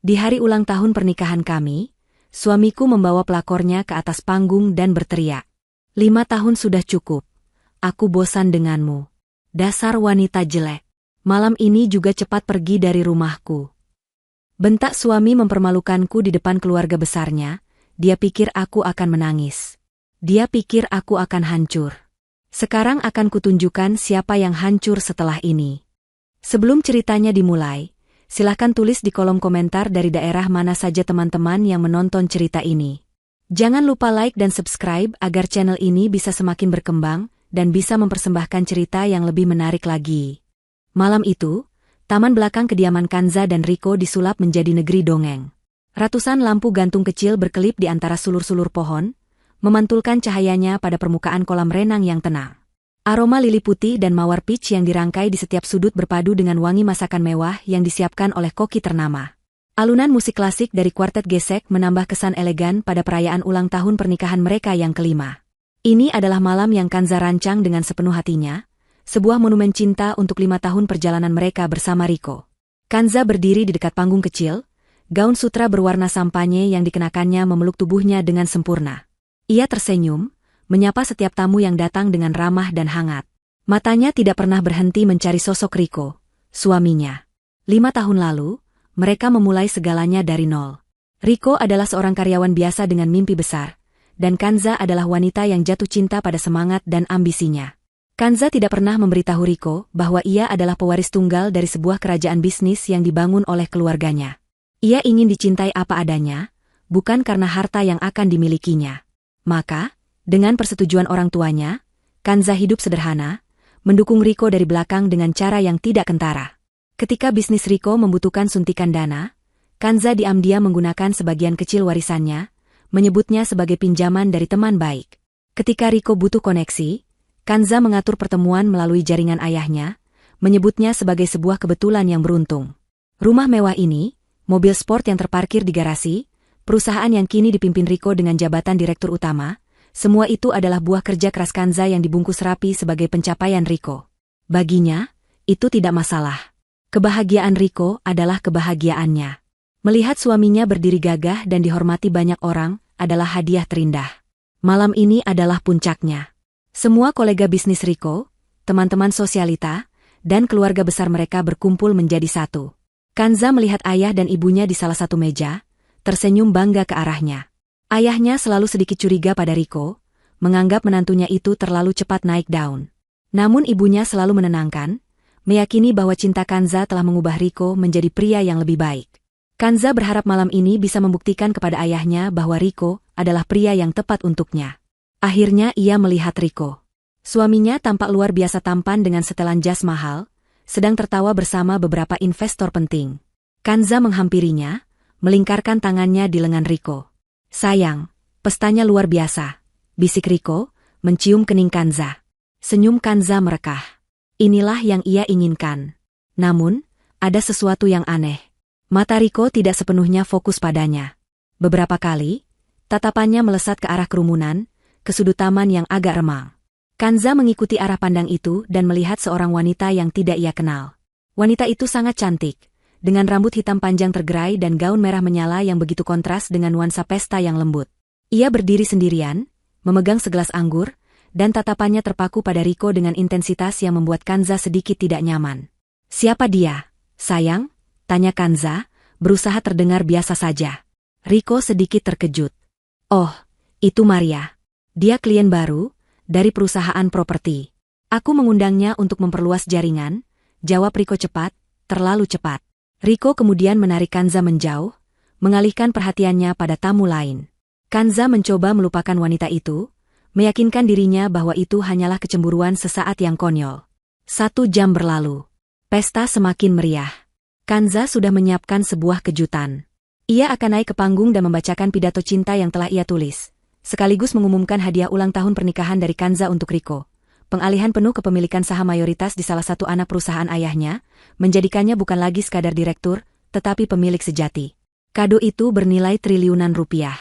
Di hari ulang tahun pernikahan kami, suamiku membawa pelakornya ke atas panggung dan berteriak, 5 tahun sudah cukup. Aku bosan denganmu. Dasar wanita jelek. Malam ini juga cepat pergi dari rumahku. Bentak suami mempermalukanku di depan keluarga besarnya. Dia pikir aku akan menangis. Dia pikir aku akan hancur. Sekarang akan kutunjukkan siapa yang hancur setelah ini. Sebelum ceritanya dimulai, silahkan tulis di kolom komentar dari daerah mana saja teman-teman yang menonton cerita ini. Jangan lupa like dan subscribe agar channel ini bisa semakin berkembang dan bisa mempersembahkan cerita yang lebih menarik lagi. Malam itu, taman belakang kediaman Kanza dan Riko disulap menjadi negeri dongeng. Ratusan lampu gantung kecil berkelip di antara sulur-sulur pohon, memantulkan cahayanya pada permukaan kolam renang yang tenang. Aroma lili putih dan mawar peach yang dirangkai di setiap sudut berpadu dengan wangi masakan mewah yang disiapkan oleh koki ternama. Alunan musik klasik dari kuartet gesek menambah kesan elegan pada perayaan ulang tahun pernikahan mereka yang kelima. Ini adalah malam yang Kanza rancang dengan sepenuh hatinya, sebuah monumen cinta untuk 5 tahun perjalanan mereka bersama Riko. Kanza berdiri di dekat panggung kecil, gaun sutra berwarna sampanye yang dikenakannya memeluk tubuhnya dengan sempurna. Ia tersenyum, menyapa setiap tamu yang datang dengan ramah dan hangat. Matanya tidak pernah berhenti mencari sosok Riko, suaminya. 5 tahun lalu, mereka memulai segalanya dari nol. Riko adalah seorang karyawan biasa dengan mimpi besar, dan Kanza adalah wanita yang jatuh cinta pada semangat dan ambisinya. Kanza tidak pernah memberitahu Riko bahwa ia adalah pewaris tunggal dari sebuah kerajaan bisnis yang dibangun oleh keluarganya. Ia ingin dicintai apa adanya, bukan karena harta yang akan dimilikinya. Maka, dengan persetujuan orang tuanya, Kanza hidup sederhana, mendukung Riko dari belakang dengan cara yang tidak kentara. Ketika bisnis Riko membutuhkan suntikan dana, Kanza diam-diam menggunakan sebagian kecil warisannya, menyebutnya sebagai pinjaman dari teman baik. Ketika Riko butuh koneksi, Kanza mengatur pertemuan melalui jaringan ayahnya, menyebutnya sebagai sebuah kebetulan yang beruntung. Rumah mewah ini, mobil sport yang terparkir di garasi, perusahaan yang kini dipimpin Riko dengan jabatan direktur utama, semua itu adalah buah kerja keras Kanza yang dibungkus rapi sebagai pencapaian Riko. Baginya, itu tidak masalah. Kebahagiaan Riko adalah kebahagiaannya. Melihat suaminya berdiri gagah dan dihormati banyak orang adalah hadiah terindah. Malam ini adalah puncaknya. Semua kolega bisnis Riko, teman-teman sosialita, dan keluarga besar mereka berkumpul menjadi satu. Kanza melihat ayah dan ibunya di salah satu meja, tersenyum bangga ke arahnya. Ayahnya selalu sedikit curiga pada Riko, menganggap menantunya itu terlalu cepat naik daun. Namun ibunya selalu menenangkan, meyakini bahwa cinta Kanza telah mengubah Riko menjadi pria yang lebih baik. Kanza berharap malam ini bisa membuktikan kepada ayahnya bahwa Riko adalah pria yang tepat untuknya. Akhirnya ia melihat Riko. Suaminya tampak luar biasa tampan dengan setelan jas mahal, sedang tertawa bersama beberapa investor penting. Kanza menghampirinya, melingkarkan tangannya di lengan Riko. Sayang, pestanya luar biasa, bisik Riko, mencium kening Kanza. Senyum Kanza merekah. Inilah yang ia inginkan. Namun, ada sesuatu yang aneh. Mata Riko tidak sepenuhnya fokus padanya. Beberapa kali, tatapannya melesat ke arah kerumunan, ke sudut taman yang agak remang. Kanza mengikuti arah pandang itu dan melihat seorang wanita yang tidak ia kenal. Wanita itu sangat cantik, dengan rambut hitam panjang tergerai dan gaun merah menyala yang begitu kontras dengan nuansa pesta yang lembut. Ia berdiri sendirian, memegang segelas anggur, dan tatapannya terpaku pada Riko dengan intensitas yang membuat Kanza sedikit tidak nyaman. Siapa dia, sayang? Tanya Kanza, berusaha terdengar biasa saja. Riko sedikit terkejut. Oh, itu Maria. Dia klien baru, dari perusahaan properti. Aku mengundangnya untuk memperluas jaringan, jawab Riko cepat, terlalu cepat. Riko kemudian menarik Kanza menjauh, mengalihkan perhatiannya pada tamu lain. Kanza mencoba melupakan wanita itu, meyakinkan dirinya bahwa itu hanyalah kecemburuan sesaat yang konyol. 1 jam berlalu. Pesta semakin meriah. Kanza sudah menyiapkan sebuah kejutan. Ia akan naik ke panggung dan membacakan pidato cinta yang telah ia tulis, sekaligus mengumumkan hadiah ulang tahun pernikahan dari Kanza untuk Riko. Pengalihan penuh kepemilikan saham mayoritas di salah satu anak perusahaan ayahnya, menjadikannya bukan lagi sekadar direktur, tetapi pemilik sejati. Kado itu bernilai triliunan rupiah.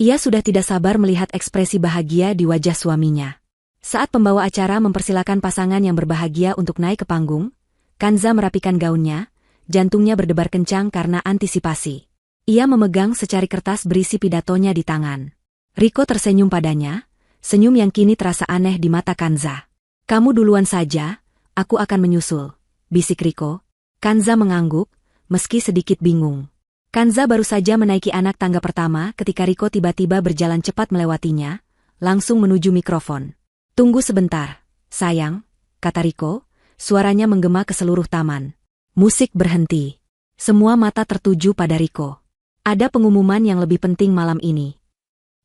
Ia sudah tidak sabar melihat ekspresi bahagia di wajah suaminya. Saat pembawa acara mempersilakan pasangan yang berbahagia untuk naik ke panggung, Kanza merapikan gaunnya, jantungnya berdebar kencang karena antisipasi. Ia memegang secari kertas berisi pidatonya di tangan. Riko tersenyum padanya, senyum yang kini terasa aneh di mata Kanza. "Kamu duluan saja, aku akan menyusul," bisik Riko. Kanza mengangguk, meski sedikit bingung. Kanza baru saja menaiki anak tangga pertama ketika Riko tiba-tiba berjalan cepat melewatinya, langsung menuju mikrofon. "Tunggu sebentar, sayang," kata Riko, suaranya menggema ke seluruh taman. Musik berhenti. Semua mata tertuju pada Riko. Ada pengumuman yang lebih penting malam ini.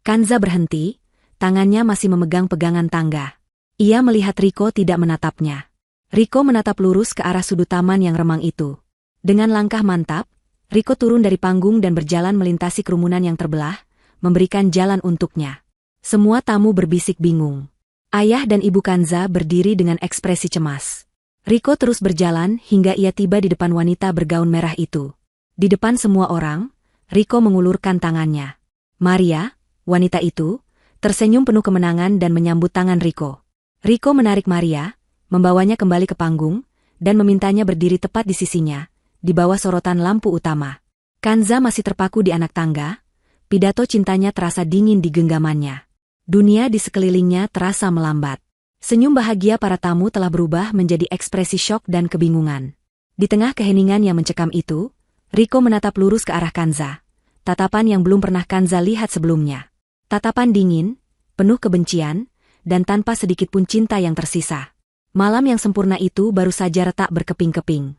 Kanza berhenti, tangannya masih memegang pegangan tangga. Ia melihat Riko tidak menatapnya. Riko menatap lurus ke arah sudut taman yang remang itu. Dengan langkah mantap, Riko turun dari panggung dan berjalan melintasi kerumunan yang terbelah, memberikan jalan untuknya. Semua tamu berbisik bingung. Ayah dan ibu Kanza berdiri dengan ekspresi cemas. Riko terus berjalan hingga ia tiba di depan wanita bergaun merah itu. Di depan semua orang, Riko mengulurkan tangannya. Maria, wanita itu, tersenyum penuh kemenangan dan menyambut tangan Riko. Riko menarik Maria, membawanya kembali ke panggung, dan memintanya berdiri tepat di sisinya, di bawah sorotan lampu utama. Kanza masih terpaku di anak tangga, pidato cintanya terasa dingin di genggamannya. Dunia di sekelilingnya terasa melambat. Senyum bahagia para tamu telah berubah menjadi ekspresi syok dan kebingungan. Di tengah keheningan yang mencekam itu, Riko menatap lurus ke arah Kanza. Tatapan yang belum pernah Kanza lihat sebelumnya. Tatapan dingin, penuh kebencian, dan tanpa sedikit pun cinta yang tersisa. Malam yang sempurna itu baru saja retak berkeping-keping.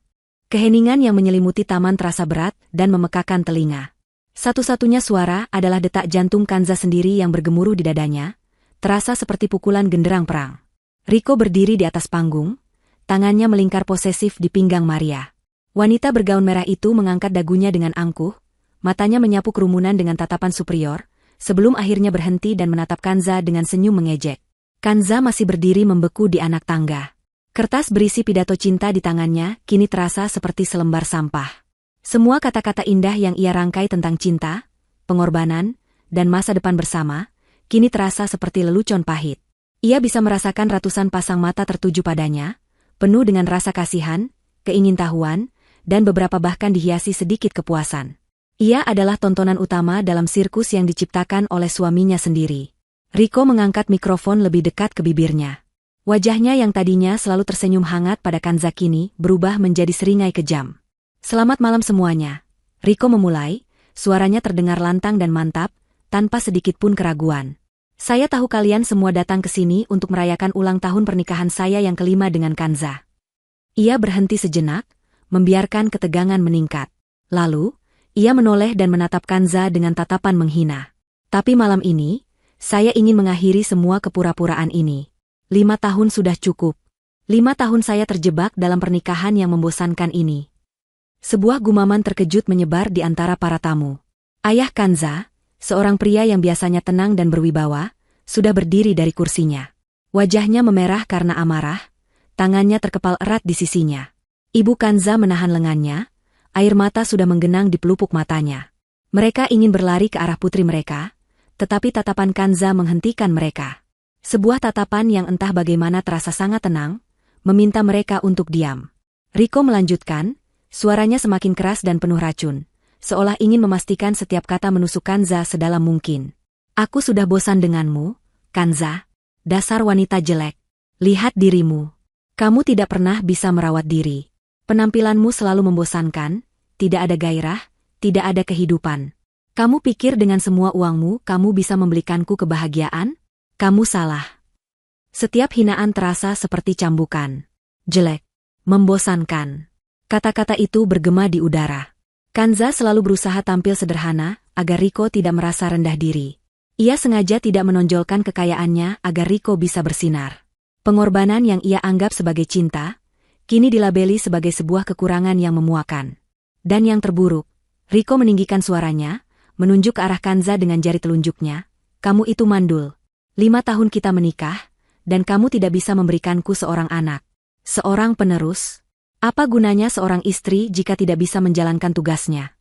Keheningan yang menyelimuti taman terasa berat dan memekakan telinga. Satu-satunya suara adalah detak jantung Kanza sendiri yang bergemuruh di dadanya, terasa seperti pukulan genderang perang. Riko berdiri di atas panggung, tangannya melingkar posesif di pinggang Maria. Wanita bergaun merah itu mengangkat dagunya dengan angkuh, matanya menyapu kerumunan dengan tatapan superior, sebelum akhirnya berhenti dan menatap Kanza dengan senyum mengejek. Kanza masih berdiri membeku di anak tangga. Kertas berisi pidato cinta di tangannya kini terasa seperti selembar sampah. Semua kata-kata indah yang ia rangkai tentang cinta, pengorbanan, dan masa depan bersama, kini terasa seperti lelucon pahit. Ia bisa merasakan ratusan pasang mata tertuju padanya, penuh dengan rasa kasihan, keingintahuan, dan beberapa bahkan dihiasi sedikit kepuasan. Ia adalah tontonan utama dalam sirkus yang diciptakan oleh suaminya sendiri. Riko mengangkat mikrofon lebih dekat ke bibirnya. Wajahnya yang tadinya selalu tersenyum hangat pada Kanza kini berubah menjadi seringai kejam. "Selamat malam semuanya." Riko memulai, suaranya terdengar lantang dan mantap, tanpa sedikit pun keraguan. "Saya tahu kalian semua datang ke sini untuk merayakan ulang tahun pernikahan saya yang kelima dengan Kanza." Ia berhenti sejenak, membiarkan ketegangan meningkat. Lalu, ia menoleh dan menatap Kanza dengan tatapan menghina. "Tapi malam ini, saya ingin mengakhiri semua kepura-puraan ini. 5 tahun sudah cukup. 5 tahun saya terjebak dalam pernikahan yang membosankan ini." Sebuah gumaman terkejut menyebar di antara para tamu. Ayah Kanza, seorang pria yang biasanya tenang dan berwibawa, sudah berdiri dari kursinya. Wajahnya memerah karena amarah, tangannya terkepal erat di sisinya. Ibu Kanza menahan lengannya, air mata sudah menggenang di pelupuk matanya. Mereka ingin berlari ke arah putri mereka, tetapi tatapan Kanza menghentikan mereka. Sebuah tatapan yang entah bagaimana terasa sangat tenang, meminta mereka untuk diam. Riko melanjutkan, suaranya semakin keras dan penuh racun, seolah ingin memastikan setiap kata menusuk Kanza sedalam mungkin. "Aku sudah bosan denganmu, Kanza. Dasar wanita jelek. Lihat dirimu. Kamu tidak pernah bisa merawat diri. Penampilanmu selalu membosankan, tidak ada gairah, tidak ada kehidupan. Kamu pikir dengan semua uangmu kamu bisa membelikanku kebahagiaan? Kamu salah." Setiap hinaan terasa seperti cambukan. Jelek. Membosankan. Kata-kata itu bergema di udara. Kanza selalu berusaha tampil sederhana, agar Riko tidak merasa rendah diri. Ia sengaja tidak menonjolkan kekayaannya agar Riko bisa bersinar. Pengorbanan yang ia anggap sebagai cinta, kini dilabeli sebagai sebuah kekurangan yang memuakan. Dan yang terburuk, Riko meninggikan suaranya, menunjuk ke arah Kanza dengan jari telunjuknya. "Kamu itu mandul. 5 tahun kita menikah, dan kamu tidak bisa memberikanku seorang anak. Seorang penerus. Apa gunanya seorang istri jika tidak bisa menjalankan tugasnya?"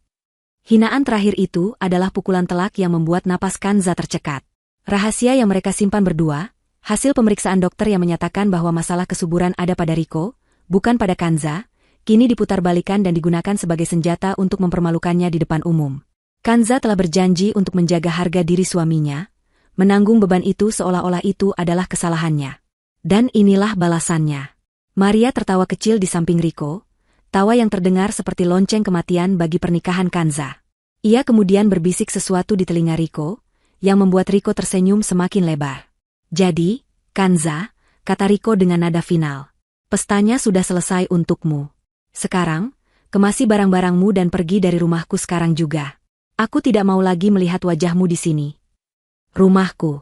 Hinaan terakhir itu adalah pukulan telak yang membuat napas Kanza tercekat. Rahasia yang mereka simpan berdua, hasil pemeriksaan dokter yang menyatakan bahwa masalah kesuburan ada pada Riko, bukan pada Kanza, kini diputarbalikan dan digunakan sebagai senjata untuk mempermalukannya di depan umum. Kanza telah berjanji untuk menjaga harga diri suaminya, menanggung beban itu seolah-olah itu adalah kesalahannya. Dan inilah balasannya. Maria tertawa kecil di samping Riko, tawa yang terdengar seperti lonceng kematian bagi pernikahan Kanza. Ia kemudian berbisik sesuatu di telinga Riko, yang membuat Riko tersenyum semakin lebar. Jadi, Kanza, kata Riko dengan nada final, pestanya sudah selesai untukmu. Sekarang, kemasi barang-barangmu dan pergi dari rumahku sekarang juga. Aku tidak mau lagi melihat wajahmu di sini. Rumahku.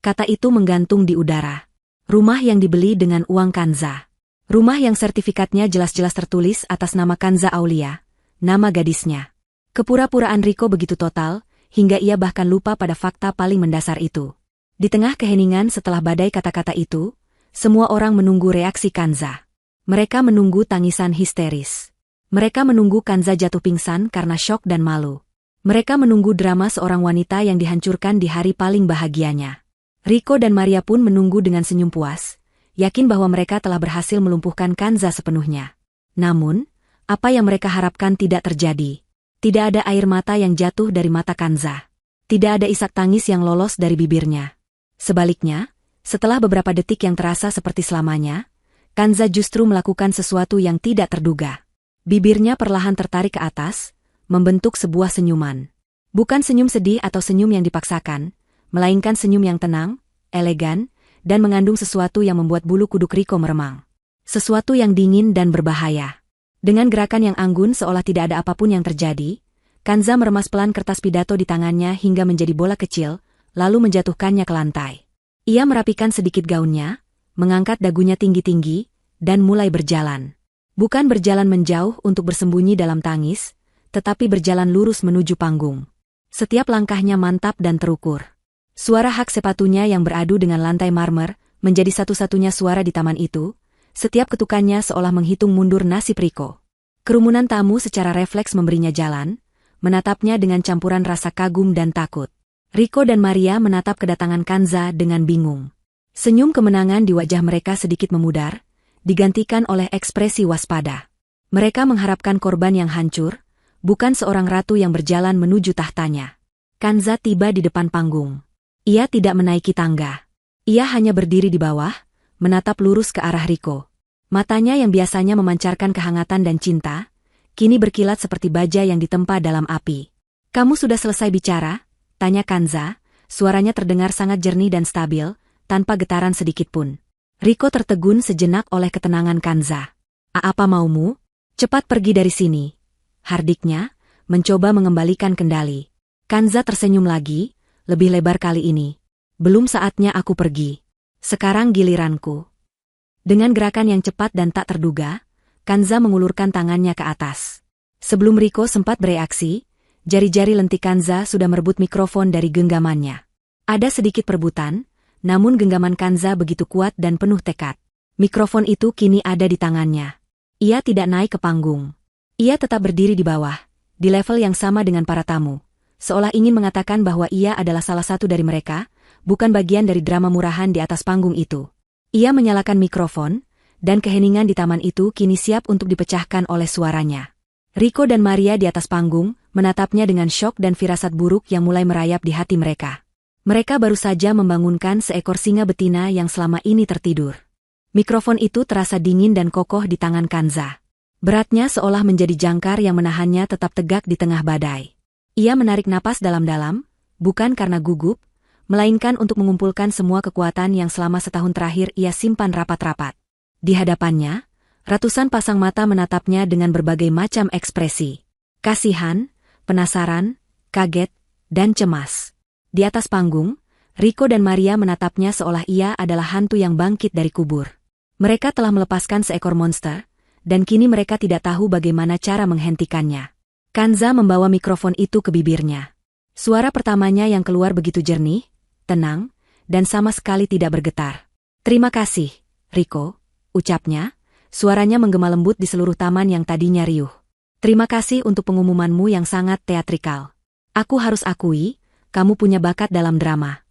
Kata itu menggantung di udara. Rumah yang dibeli dengan uang Kanza. Rumah yang sertifikatnya jelas-jelas tertulis atas nama Kanza Aulia, nama gadisnya. Kepura-puraan Riko begitu total, hingga ia bahkan lupa pada fakta paling mendasar itu. Di tengah keheningan setelah badai kata-kata itu, semua orang menunggu reaksi Kanza. Mereka menunggu tangisan histeris. Mereka menunggu Kanza jatuh pingsan karena syok dan malu. Mereka menunggu drama seorang wanita yang dihancurkan di hari paling bahagianya. Riko dan Maria pun menunggu dengan senyum puas, yakin bahwa mereka telah berhasil melumpuhkan Kanza sepenuhnya. Namun, apa yang mereka harapkan tidak terjadi. Tidak ada air mata yang jatuh dari mata Kanza. Tidak ada isak tangis yang lolos dari bibirnya. Sebaliknya, setelah beberapa detik yang terasa seperti selamanya, Kanza justru melakukan sesuatu yang tidak terduga. Bibirnya perlahan tertarik ke atas, membentuk sebuah senyuman. Bukan senyum sedih atau senyum yang dipaksakan, melainkan senyum yang tenang, elegan, dan mengandung sesuatu yang membuat bulu kuduk Riko meremang. Sesuatu yang dingin dan berbahaya. Dengan gerakan yang anggun seolah tidak ada apapun yang terjadi, Kanza meremas pelan kertas pidato di tangannya hingga menjadi bola kecil, lalu menjatuhkannya ke lantai. Ia merapikan sedikit gaunnya, mengangkat dagunya tinggi-tinggi, dan mulai berjalan. Bukan berjalan menjauh untuk bersembunyi dalam tangis, tetapi berjalan lurus menuju panggung. Setiap langkahnya mantap dan terukur. Suara hak sepatunya yang beradu dengan lantai marmer menjadi satu-satunya suara di taman itu. Setiap ketukannya seolah menghitung mundur nasib Riko. Kerumunan tamu secara refleks memberinya jalan, menatapnya dengan campuran rasa kagum dan takut. Riko dan Maria menatap kedatangan Kanza dengan bingung. Senyum kemenangan di wajah mereka sedikit memudar, digantikan oleh ekspresi waspada. Mereka mengharapkan korban yang hancur, bukan seorang ratu yang berjalan menuju tahtanya. Kanza tiba di depan panggung. Ia tidak menaiki tangga. Ia hanya berdiri di bawah, menatap lurus ke arah Riko. Matanya yang biasanya memancarkan kehangatan dan cinta, kini berkilat seperti baja yang ditempa dalam api. "Kamu sudah selesai bicara?" tanya Kanza, suaranya terdengar sangat jernih dan stabil, tanpa getaran sedikit pun. Riko tertegun sejenak oleh ketenangan Kanza. "Apa maumu? Cepat pergi dari sini," hardiknya, mencoba mengembalikan kendali. Kanza tersenyum lagi, lebih lebar kali ini. "Belum saatnya aku pergi. Sekarang giliranku." Dengan gerakan yang cepat dan tak terduga, Kanza mengulurkan tangannya ke atas. Sebelum Riko sempat bereaksi, jari-jari lentik Kanza sudah merebut mikrofon dari genggamannya. Ada sedikit perebutan, namun genggaman Kanza begitu kuat dan penuh tekad. Mikrofon itu kini ada di tangannya. Ia tidak naik ke panggung. Ia tetap berdiri di bawah, di level yang sama dengan para tamu, seolah ingin mengatakan bahwa ia adalah salah satu dari mereka, bukan bagian dari drama murahan di atas panggung itu. Ia menyalakan mikrofon, dan keheningan di taman itu kini siap untuk dipecahkan oleh suaranya. Riko dan Maria di atas panggung, menatapnya dengan syok dan firasat buruk yang mulai merayap di hati mereka. Mereka baru saja membangunkan seekor singa betina yang selama ini tertidur. Mikrofon itu terasa dingin dan kokoh di tangan Kanza. Beratnya seolah menjadi jangkar yang menahannya tetap tegak di tengah badai. Ia menarik napas dalam-dalam, bukan karena gugup, melainkan untuk mengumpulkan semua kekuatan yang selama setahun terakhir ia simpan rapat-rapat. Di hadapannya, ratusan pasang mata menatapnya dengan berbagai macam ekspresi. Kasihan, penasaran, kaget, dan cemas. Di atas panggung, Riko dan Maria menatapnya seolah ia adalah hantu yang bangkit dari kubur. Mereka telah melepaskan seekor monster, dan kini mereka tidak tahu bagaimana cara menghentikannya. Kanza membawa mikrofon itu ke bibirnya. Suara pertamanya yang keluar begitu jernih, tenang, dan sama sekali tidak bergetar. "Terima kasih, Riko," ucapnya, suaranya menggema lembut di seluruh taman yang tadinya riuh. "Terima kasih untuk pengumumanmu yang sangat teatrikal. Aku harus akui, kamu punya bakat dalam drama."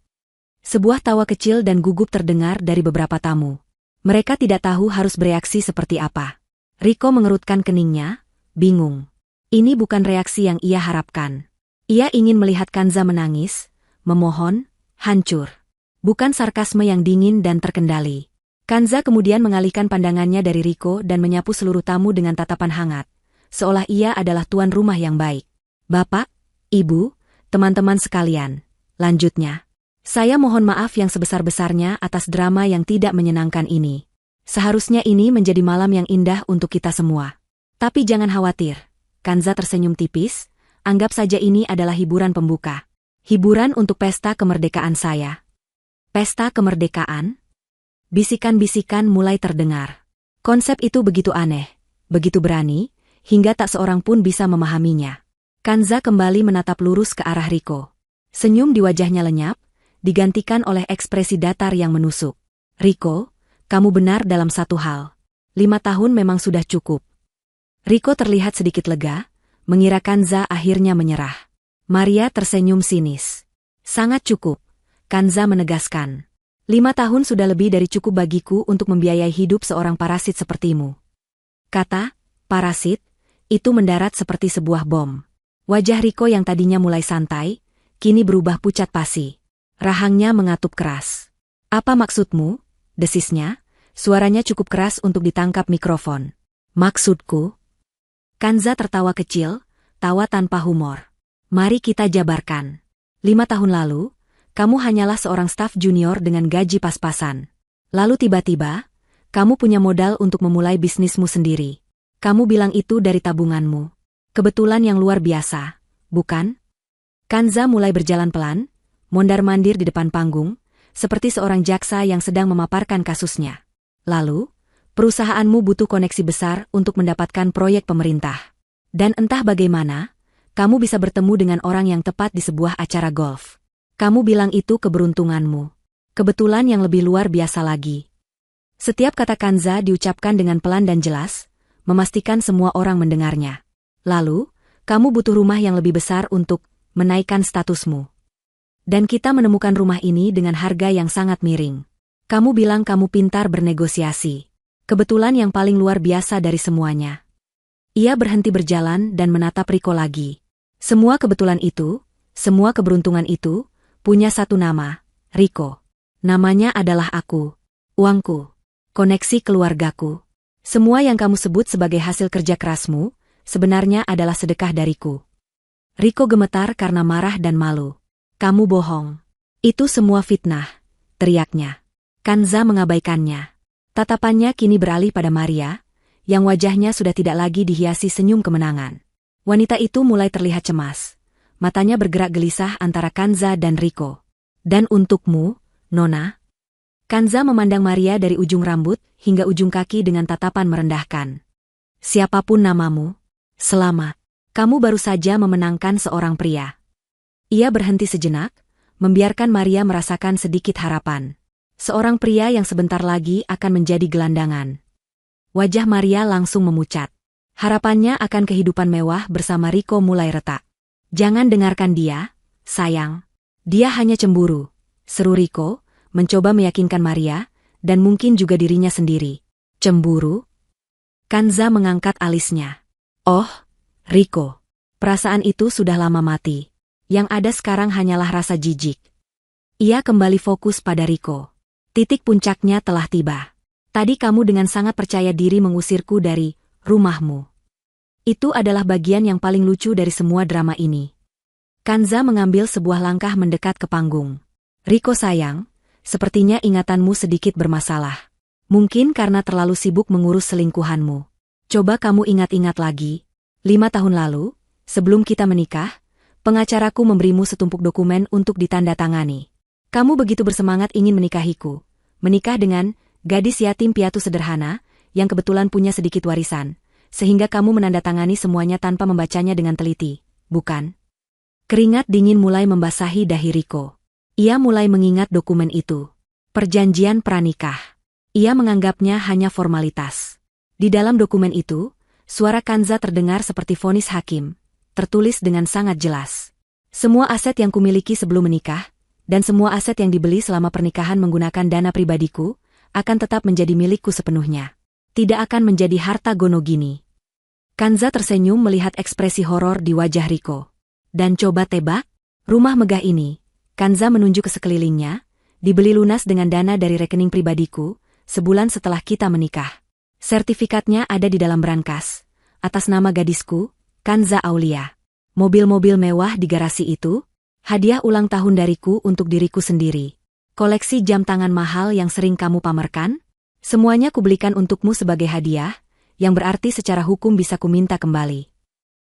Sebuah tawa kecil dan gugup terdengar dari beberapa tamu. Mereka tidak tahu harus bereaksi seperti apa. Riko mengerutkan keningnya, bingung. Ini bukan reaksi yang ia harapkan. Ia ingin melihat Kanza menangis, memohon, hancur. Bukan sarkasme yang dingin dan terkendali. Kanza kemudian mengalihkan pandangannya dari Riko dan menyapu seluruh tamu dengan tatapan hangat, seolah ia adalah tuan rumah yang baik. Bapak, Ibu, teman-teman sekalian, lanjutnya. Saya mohon maaf yang sebesar-besarnya atas drama yang tidak menyenangkan ini. Seharusnya ini menjadi malam yang indah untuk kita semua. Tapi jangan khawatir, Kanza tersenyum tipis, anggap saja ini adalah hiburan pembuka. Hiburan untuk pesta kemerdekaan saya. Pesta kemerdekaan? Bisikan-bisikan mulai terdengar. Konsep itu begitu aneh, begitu berani, hingga tak seorang pun bisa memahaminya. Kanza kembali menatap lurus ke arah Riko. Senyum di wajahnya lenyap, digantikan oleh ekspresi datar yang menusuk. Riko, kamu benar dalam satu hal. 5 tahun memang sudah cukup. Riko terlihat sedikit lega, mengira Kanza akhirnya menyerah. Maria tersenyum sinis. Sangat cukup, Kanza menegaskan. 5 tahun sudah lebih dari cukup bagiku untuk membiayai hidup seorang parasit sepertimu. Kata, parasit, itu mendarat seperti sebuah bom. Wajah Riko yang tadinya mulai santai, kini berubah pucat pasi. Rahangnya mengatup keras. Apa maksudmu? Desisnya, suaranya cukup keras untuk ditangkap mikrofon. Maksudku? Kanza tertawa kecil, tawa tanpa humor. Mari kita jabarkan. 5 tahun lalu, kamu hanyalah seorang staf junior dengan gaji pas-pasan. Lalu tiba-tiba, kamu punya modal untuk memulai bisnismu sendiri. Kamu bilang itu dari tabunganmu. Kebetulan yang luar biasa, bukan? Kanza mulai berjalan pelan, mondar-mandir di depan panggung, seperti seorang jaksa yang sedang memaparkan kasusnya. Lalu, perusahaanmu butuh koneksi besar untuk mendapatkan proyek pemerintah. Dan entah bagaimana, kamu bisa bertemu dengan orang yang tepat di sebuah acara golf. Kamu bilang itu keberuntunganmu. Kebetulan yang lebih luar biasa lagi. Setiap kata Kanza diucapkan dengan pelan dan jelas, memastikan semua orang mendengarnya. Lalu, kamu butuh rumah yang lebih besar untuk menaikkan statusmu. Dan kita menemukan rumah ini dengan harga yang sangat miring. Kamu bilang kamu pintar bernegosiasi. Kebetulan yang paling luar biasa dari semuanya. Ia berhenti berjalan dan menatap Riko lagi. Semua kebetulan itu, semua keberuntungan itu, punya satu nama, Riko. Namanya adalah aku, uangku, koneksi keluargaku. Semua yang kamu sebut sebagai hasil kerja kerasmu, sebenarnya adalah sedekah dariku. Riko gemetar karena marah dan malu. Kamu bohong. Itu semua fitnah, teriaknya. Kanza mengabaikannya. Tatapannya kini beralih pada Maria, yang wajahnya sudah tidak lagi dihiasi senyum kemenangan. Wanita itu mulai terlihat cemas. Matanya bergerak gelisah antara Kanza dan Riko. Dan untukmu, Nona? Kanza memandang Maria dari ujung rambut hingga ujung kaki dengan tatapan merendahkan. Siapapun namamu, selamat. Kamu baru saja memenangkan seorang pria. Ia berhenti sejenak, membiarkan Maria merasakan sedikit harapan. Seorang pria yang sebentar lagi akan menjadi gelandangan. Wajah Maria langsung memucat. Harapannya akan kehidupan mewah bersama Riko mulai retak. Jangan dengarkan dia, sayang. Dia hanya cemburu, seru Riko, mencoba meyakinkan Maria, dan mungkin juga dirinya sendiri. Cemburu? Kanza mengangkat alisnya. Oh, Riko. Perasaan itu sudah lama mati. Yang ada sekarang hanyalah rasa jijik. Ia kembali fokus pada Riko. Titik puncaknya telah tiba. Tadi kamu dengan sangat percaya diri mengusirku dari rumahmu. Itu adalah bagian yang paling lucu dari semua drama ini. Kanza mengambil sebuah langkah mendekat ke panggung. Riko sayang, sepertinya ingatanmu sedikit bermasalah. Mungkin karena terlalu sibuk mengurus selingkuhanmu. Coba kamu ingat-ingat lagi. 5 tahun lalu, sebelum kita menikah, pengacaraku memberimu setumpuk dokumen untuk ditandatangani. Kamu begitu bersemangat ingin menikahiku. Menikah dengan gadis yatim piatu sederhana, yang kebetulan punya sedikit warisan. Sehingga kamu menandatangani semuanya tanpa membacanya dengan teliti, bukan? Keringat dingin mulai membasahi dahi Riko. Ia mulai mengingat dokumen itu. Perjanjian pranikah. Ia menganggapnya hanya formalitas. Di dalam dokumen itu, suara Kanza terdengar seperti vonis hakim, tertulis dengan sangat jelas. Semua aset yang kumiliki sebelum menikah, dan semua aset yang dibeli selama pernikahan menggunakan dana pribadiku, akan tetap menjadi milikku sepenuhnya. Tidak akan menjadi harta Gonogini. Kanza tersenyum melihat ekspresi horor di wajah Riko. Dan coba tebak, rumah megah ini, Kanza menunjuk ke sekelilingnya, dibeli lunas dengan dana dari rekening pribadiku, sebulan setelah kita menikah. Sertifikatnya ada di dalam brankas, atas nama gadisku, Kanza Aulia. Mobil-mobil mewah di garasi itu, hadiah ulang tahun dariku untuk diriku sendiri. Koleksi jam tangan mahal yang sering kamu pamerkan, semuanya kubelikan untukmu sebagai hadiah, yang berarti secara hukum bisa kuminta kembali.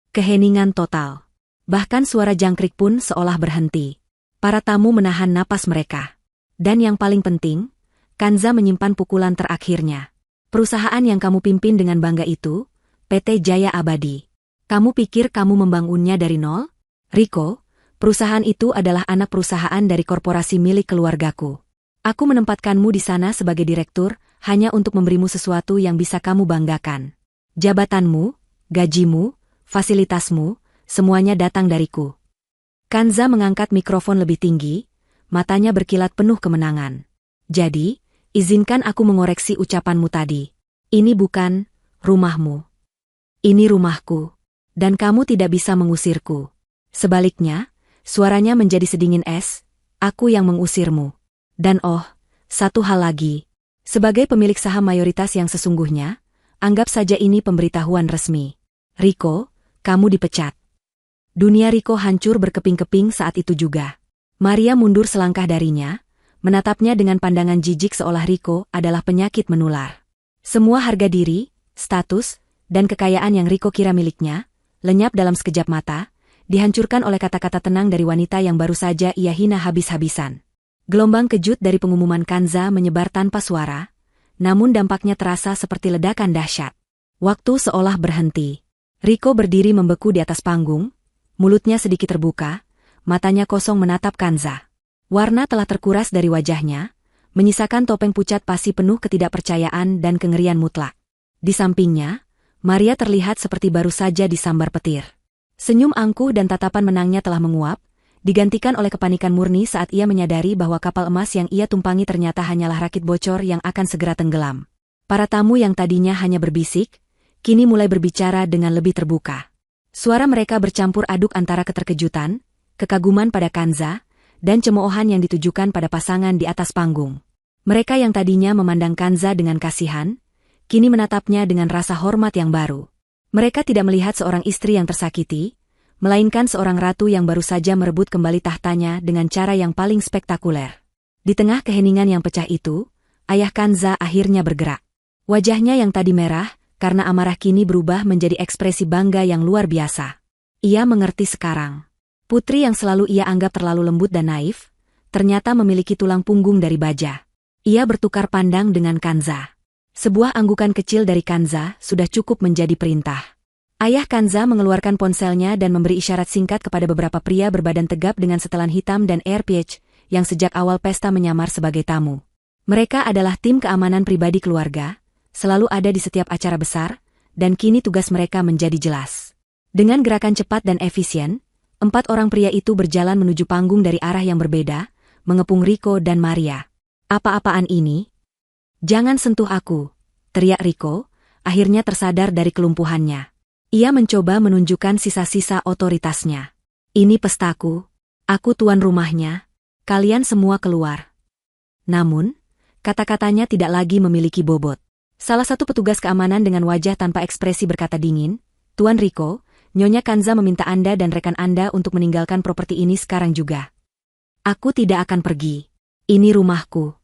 Keheningan total. Bahkan suara jangkrik pun seolah berhenti. Para tamu menahan napas mereka. Dan yang paling penting, Kanza menyimpan pukulan terakhirnya. Perusahaan yang kamu pimpin dengan bangga itu, PT Jaya Abadi. Kamu pikir kamu membangunnya dari nol? Riko, perusahaan itu adalah anak perusahaan dari korporasi milik keluargaku. Aku menempatkanmu di sana sebagai direktur, hanya untuk memberimu sesuatu yang bisa kamu banggakan. Jabatanmu, gajimu, fasilitasmu, semuanya datang dariku. Kanza mengangkat mikrofon lebih tinggi, matanya berkilat penuh kemenangan. Jadi, izinkan aku mengoreksi ucapanmu tadi. Ini bukan rumahmu. Ini rumahku. Dan kamu tidak bisa mengusirku. Sebaliknya, suaranya menjadi sedingin es, aku yang mengusirmu. Dan satu hal lagi. Sebagai pemilik saham mayoritas yang sesungguhnya, anggap saja ini pemberitahuan resmi. Riko, kamu dipecat. Dunia Riko hancur berkeping-keping saat itu juga. Maria mundur selangkah darinya, menatapnya dengan pandangan jijik seolah Riko adalah penyakit menular. Semua harga diri, status, dan kekayaan yang Riko kira miliknya, lenyap dalam sekejap mata, dihancurkan oleh kata-kata tenang dari wanita yang baru saja ia hina habis-habisan. Gelombang kejut dari pengumuman Kanza menyebar tanpa suara, namun dampaknya terasa seperti ledakan dahsyat. Waktu seolah berhenti. Riko berdiri membeku di atas panggung, mulutnya sedikit terbuka, matanya kosong menatap Kanza. Warna telah terkuras dari wajahnya, menyisakan topeng pucat pasi penuh ketidakpercayaan dan kengerian mutlak. Di sampingnya, Maria terlihat seperti baru saja disambar petir. Senyum angkuh dan tatapan menangnya telah menguap, digantikan oleh kepanikan murni saat ia menyadari bahwa kapal emas yang ia tumpangi ternyata hanyalah rakit bocor yang akan segera tenggelam. Para tamu yang tadinya hanya berbisik, kini mulai berbicara dengan lebih terbuka. Suara mereka bercampur aduk antara keterkejutan, kekaguman pada Kanza, dan cemoohan yang ditujukan pada pasangan di atas panggung. Mereka yang tadinya memandang Kanza dengan kasihan, kini menatapnya dengan rasa hormat yang baru. Mereka tidak melihat seorang istri yang tersakiti, melainkan seorang ratu yang baru saja merebut kembali tahtanya dengan cara yang paling spektakuler. Di tengah keheningan yang pecah itu, ayah Kanza akhirnya bergerak. Wajahnya yang tadi merah, karena amarah kini berubah menjadi ekspresi bangga yang luar biasa. Ia mengerti sekarang. Putri yang selalu ia anggap terlalu lembut dan naif, ternyata memiliki tulang punggung dari baja. Ia bertukar pandang dengan Kanza. Sebuah anggukan kecil dari Kanza sudah cukup menjadi perintah. Ayah Kanza mengeluarkan ponselnya dan memberi isyarat singkat kepada beberapa pria berbadan tegap dengan setelan hitam dan airpiece yang sejak awal pesta menyamar sebagai tamu. Mereka adalah tim keamanan pribadi keluarga, selalu ada di setiap acara besar, dan kini tugas mereka menjadi jelas. Dengan gerakan cepat dan efisien, 4 orang pria itu berjalan menuju panggung dari arah yang berbeda, mengepung Riko dan Maria. Apa-apaan ini? Jangan sentuh aku, teriak Riko, akhirnya tersadar dari kelumpuhannya. Ia mencoba menunjukkan sisa-sisa otoritasnya. Ini pestaku, aku tuan rumahnya, kalian semua keluar. Namun, kata-katanya tidak lagi memiliki bobot. Salah satu petugas keamanan dengan wajah tanpa ekspresi berkata dingin, Tuan Riko, Nyonya Kanza meminta Anda dan rekan Anda untuk meninggalkan properti ini sekarang juga. Aku tidak akan pergi. Ini rumahku.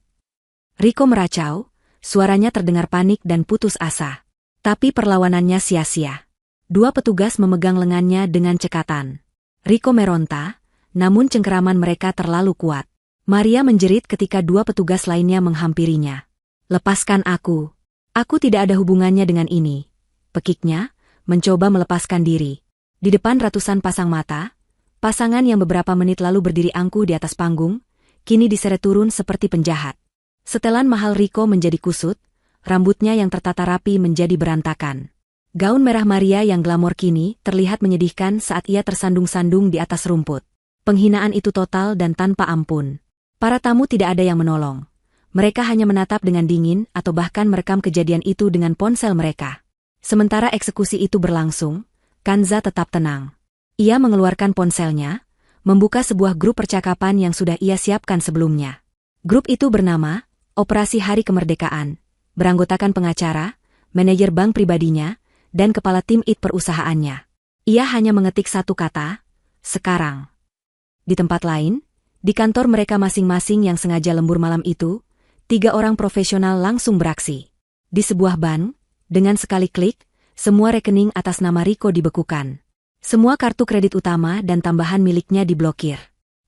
Riko meracau, suaranya terdengar panik dan putus asa. Tapi perlawanannya sia-sia. 2 petugas memegang lengannya dengan cekatan. Riko meronta, namun cengkeraman mereka terlalu kuat. Maria menjerit ketika 2 petugas lainnya menghampirinya. Lepaskan aku. Aku tidak ada hubungannya dengan ini. Pekiknya, mencoba melepaskan diri. Di depan ratusan pasang mata, pasangan yang beberapa menit lalu berdiri angkuh di atas panggung, kini diseret turun seperti penjahat. Setelan mahal Riko menjadi kusut, rambutnya yang tertata rapi menjadi berantakan. Gaun merah Maria yang glamor kini terlihat menyedihkan saat ia tersandung-sandung di atas rumput. Penghinaan itu total dan tanpa ampun. Para tamu tidak ada yang menolong. Mereka hanya menatap dengan dingin atau bahkan merekam kejadian itu dengan ponsel mereka. Sementara eksekusi itu berlangsung, Kanza tetap tenang. Ia mengeluarkan ponselnya, membuka sebuah grup percakapan yang sudah ia siapkan sebelumnya. Grup itu bernama Operasi Hari Kemerdekaan, beranggotakan pengacara, manajer bank pribadinya, dan kepala tim IT perusahaannya. Ia hanya mengetik satu kata, sekarang. Di tempat lain, di kantor mereka masing-masing yang sengaja lembur malam itu, 3 orang profesional langsung beraksi. Di sebuah bank, dengan sekali klik, semua rekening atas nama Riko dibekukan. Semua kartu kredit utama dan tambahan miliknya diblokir.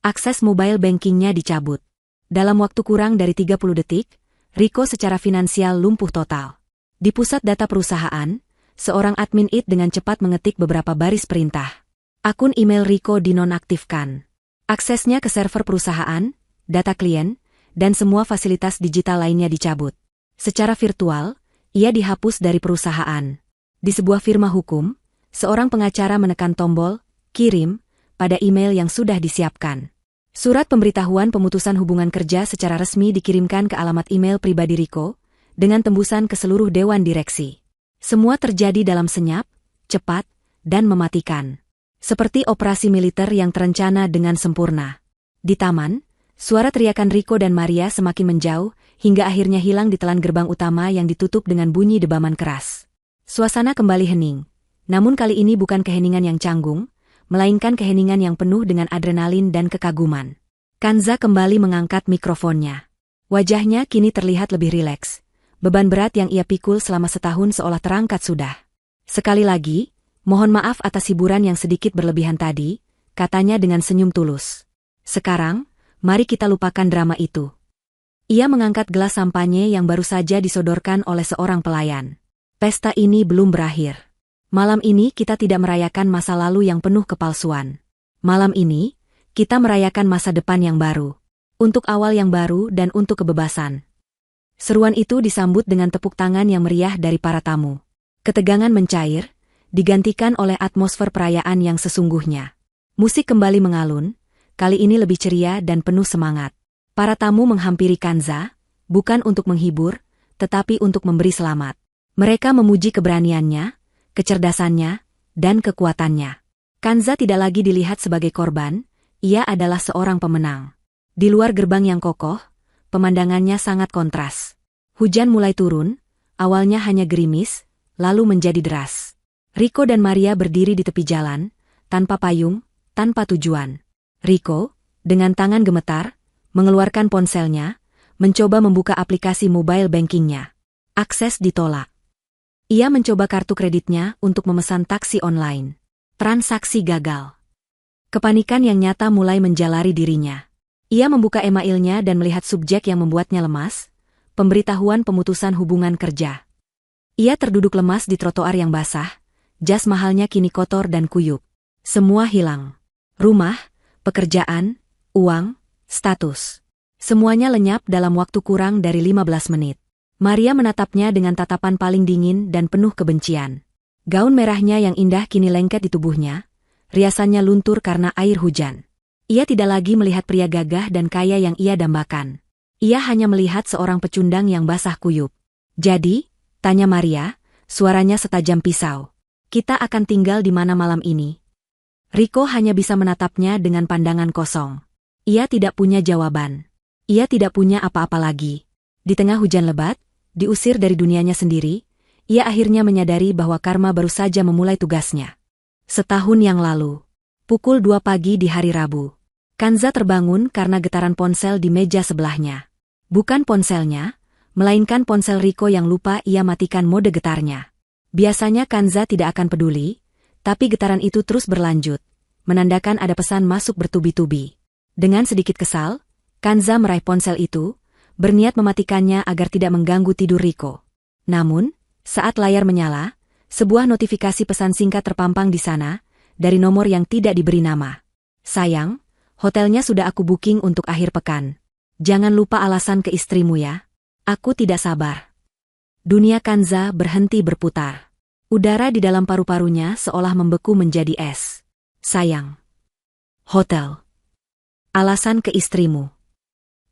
Akses mobile bankingnya dicabut. Dalam waktu kurang dari 30 detik, Riko secara finansial lumpuh total. Di pusat data perusahaan, seorang admin IT dengan cepat mengetik beberapa baris perintah. Akun email Riko dinonaktifkan. Aksesnya ke server perusahaan, data klien, dan semua fasilitas digital lainnya dicabut. Secara virtual, ia dihapus dari perusahaan. Di sebuah firma hukum, seorang pengacara menekan tombol "Kirim" pada email yang sudah disiapkan. Surat pemberitahuan pemutusan hubungan kerja secara resmi dikirimkan ke alamat email pribadi Riko, dengan tembusan ke seluruh dewan direksi. Semua terjadi dalam senyap, cepat, dan mematikan. Seperti operasi militer yang terencana dengan sempurna. Di taman, suara teriakan Riko dan Maria semakin menjauh, hingga akhirnya hilang di telan gerbang utama yang ditutup dengan bunyi debaman keras. Suasana kembali hening. Namun kali ini bukan keheningan yang canggung, melainkan keheningan yang penuh dengan adrenalin dan kekaguman. Kanza kembali mengangkat mikrofonnya. Wajahnya kini terlihat lebih rileks. Beban berat yang ia pikul selama setahun seolah terangkat sudah. Sekali lagi, mohon maaf atas hiburan yang sedikit berlebihan tadi, katanya dengan senyum tulus. Sekarang, mari kita lupakan drama itu. Ia mengangkat gelas sampanye yang baru saja disodorkan oleh seorang pelayan. Pesta ini belum berakhir. Malam ini kita tidak merayakan masa lalu yang penuh kepalsuan. Malam ini, kita merayakan masa depan yang baru. Untuk awal yang baru dan untuk kebebasan. Seruan itu disambut dengan tepuk tangan yang meriah dari para tamu. Ketegangan mencair, digantikan oleh atmosfer perayaan yang sesungguhnya. Musik kembali mengalun, kali ini lebih ceria dan penuh semangat. Para tamu menghampiri Kanza, bukan untuk menghibur, tetapi untuk memberi selamat. Mereka memuji keberaniannya, kecerdasannya, dan kekuatannya. Kanza tidak lagi dilihat sebagai korban, ia adalah seorang pemenang. Di luar gerbang yang kokoh, pemandangannya sangat kontras. Hujan mulai turun, awalnya hanya gerimis, lalu menjadi deras. Riko dan Maria berdiri di tepi jalan, tanpa payung, tanpa tujuan. Riko, dengan tangan gemetar, mengeluarkan ponselnya, mencoba membuka aplikasi mobile bankingnya. Akses ditolak. Ia mencoba kartu kreditnya untuk memesan taksi online. Transaksi gagal. Kepanikan yang nyata mulai menjalari dirinya. Ia membuka emailnya dan melihat subjek yang membuatnya lemas, pemberitahuan pemutusan hubungan kerja. Ia terduduk lemas di trotoar yang basah, jas mahalnya kini kotor dan kuyup. Semua hilang. Rumah, pekerjaan, uang, status. Semuanya lenyap dalam waktu kurang dari 15 menit. Maria menatapnya dengan tatapan paling dingin dan penuh kebencian. Gaun merahnya yang indah kini lengket di tubuhnya, riasannya luntur karena air hujan. Ia tidak lagi melihat pria gagah dan kaya yang ia dambakan. Ia hanya melihat seorang pecundang yang basah kuyup. Jadi, tanya Maria, suaranya setajam pisau. Kita akan tinggal di mana malam ini? Riko hanya bisa menatapnya dengan pandangan kosong. Ia tidak punya jawaban. Ia tidak punya apa-apa lagi. Di tengah hujan lebat, diusir dari dunianya sendiri, ia akhirnya menyadari bahwa karma baru saja memulai tugasnya. Setahun yang lalu, pukul 2 pagi di hari Rabu, Kanza terbangun karena getaran ponsel di meja sebelahnya. Bukan ponselnya, melainkan ponsel Riko yang lupa ia matikan mode getarnya. Biasanya Kanza tidak akan peduli, tapi getaran itu terus berlanjut, menandakan ada pesan masuk bertubi-tubi. Dengan sedikit kesal, Kanza meraih ponsel itu, berniat mematikannya agar tidak mengganggu tidur Riko. Namun, saat layar menyala, sebuah notifikasi pesan singkat terpampang di sana, dari nomor yang tidak diberi nama. Sayang, hotelnya sudah aku booking untuk akhir pekan. Jangan lupa alasan ke istrimu ya. Aku tidak sabar. Dunia Kanza berhenti berputar. Udara di dalam paru-parunya seolah membeku menjadi es. Sayang. Hotel. Alasan ke istrimu.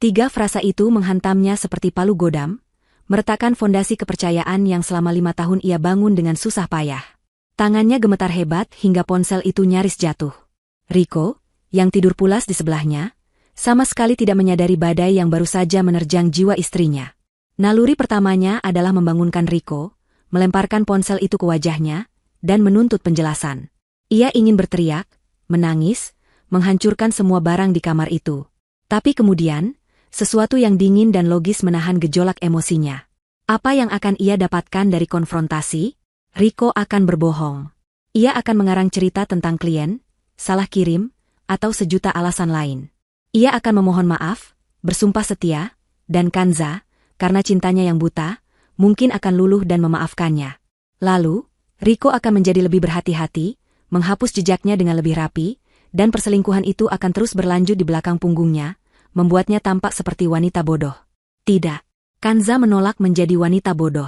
3 frasa itu menghantamnya seperti palu godam, meretakan fondasi kepercayaan yang selama 5 tahun ia bangun dengan susah payah. Tangannya gemetar hebat hingga ponsel itu nyaris jatuh. Riko, yang tidur pulas di sebelahnya, sama sekali tidak menyadari badai yang baru saja menerjang jiwa istrinya. Naluri pertamanya adalah membangunkan Riko, melemparkan ponsel itu ke wajahnya, dan menuntut penjelasan. Ia ingin berteriak, menangis, menghancurkan semua barang di kamar itu. Tapi kemudian, sesuatu yang dingin dan logis menahan gejolak emosinya. Apa yang akan ia dapatkan dari konfrontasi? Riko akan berbohong. Ia akan mengarang cerita tentang klien, salah kirim, atau sejuta alasan lain. Ia akan memohon maaf, bersumpah setia, dan Kanza, karena cintanya yang buta, mungkin akan luluh dan memaafkannya. Lalu, Riko akan menjadi lebih berhati-hati, menghapus jejaknya dengan lebih rapi, dan perselingkuhan itu akan terus berlanjut di belakang punggungnya, membuatnya tampak seperti wanita bodoh. Tidak. Kanza menolak menjadi wanita bodoh.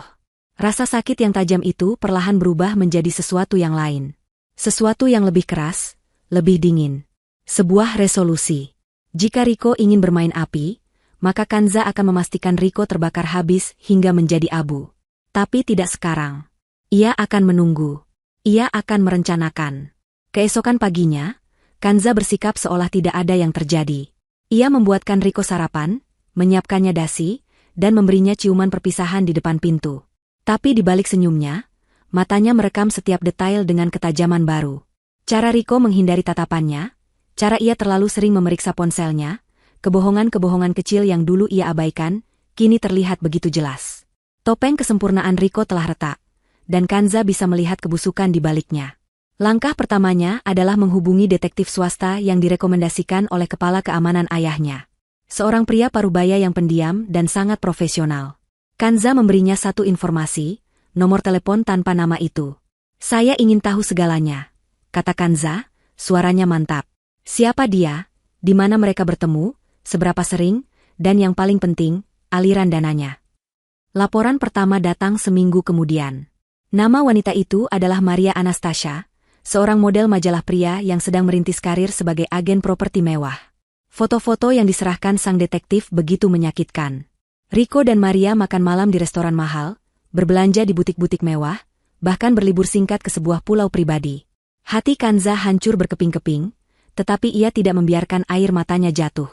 Rasa sakit yang tajam itu perlahan berubah menjadi sesuatu yang lain. Sesuatu yang lebih keras, lebih dingin. Sebuah resolusi. Jika Riko ingin bermain api, maka Kanza akan memastikan Riko terbakar habis hingga menjadi abu. Tapi tidak sekarang. Ia akan menunggu. Ia akan merencanakan. Keesokan paginya, Kanza bersikap seolah tidak ada yang terjadi. Ia membuatkan Riko sarapan, menyiapkannya dasi, dan memberinya ciuman perpisahan di depan pintu. Tapi di balik senyumnya, matanya merekam setiap detail dengan ketajaman baru. Cara Riko menghindari tatapannya, cara ia terlalu sering memeriksa ponselnya, kebohongan-kebohongan kecil yang dulu ia abaikan, kini terlihat begitu jelas. Topeng kesempurnaan Riko telah retak, dan Kanza bisa melihat kebusukan di baliknya. Langkah pertamanya adalah menghubungi detektif swasta yang direkomendasikan oleh kepala keamanan ayahnya. Seorang pria parubaya yang pendiam dan sangat profesional. Kanza memberinya satu informasi, nomor telepon tanpa nama itu. Saya ingin tahu segalanya, kata Kanza, suaranya mantap. Siapa dia, di mana mereka bertemu, seberapa sering, dan yang paling penting, aliran dananya. Laporan pertama datang seminggu kemudian. Nama wanita itu adalah Maria Anastasia, seorang model majalah pria yang sedang merintis karir sebagai agen properti mewah. Foto-foto yang diserahkan sang detektif begitu menyakitkan. Riko dan Maria makan malam di restoran mahal, berbelanja di butik-butik mewah, bahkan berlibur singkat ke sebuah pulau pribadi. Hati Kanza hancur berkeping-keping, tetapi ia tidak membiarkan air matanya jatuh.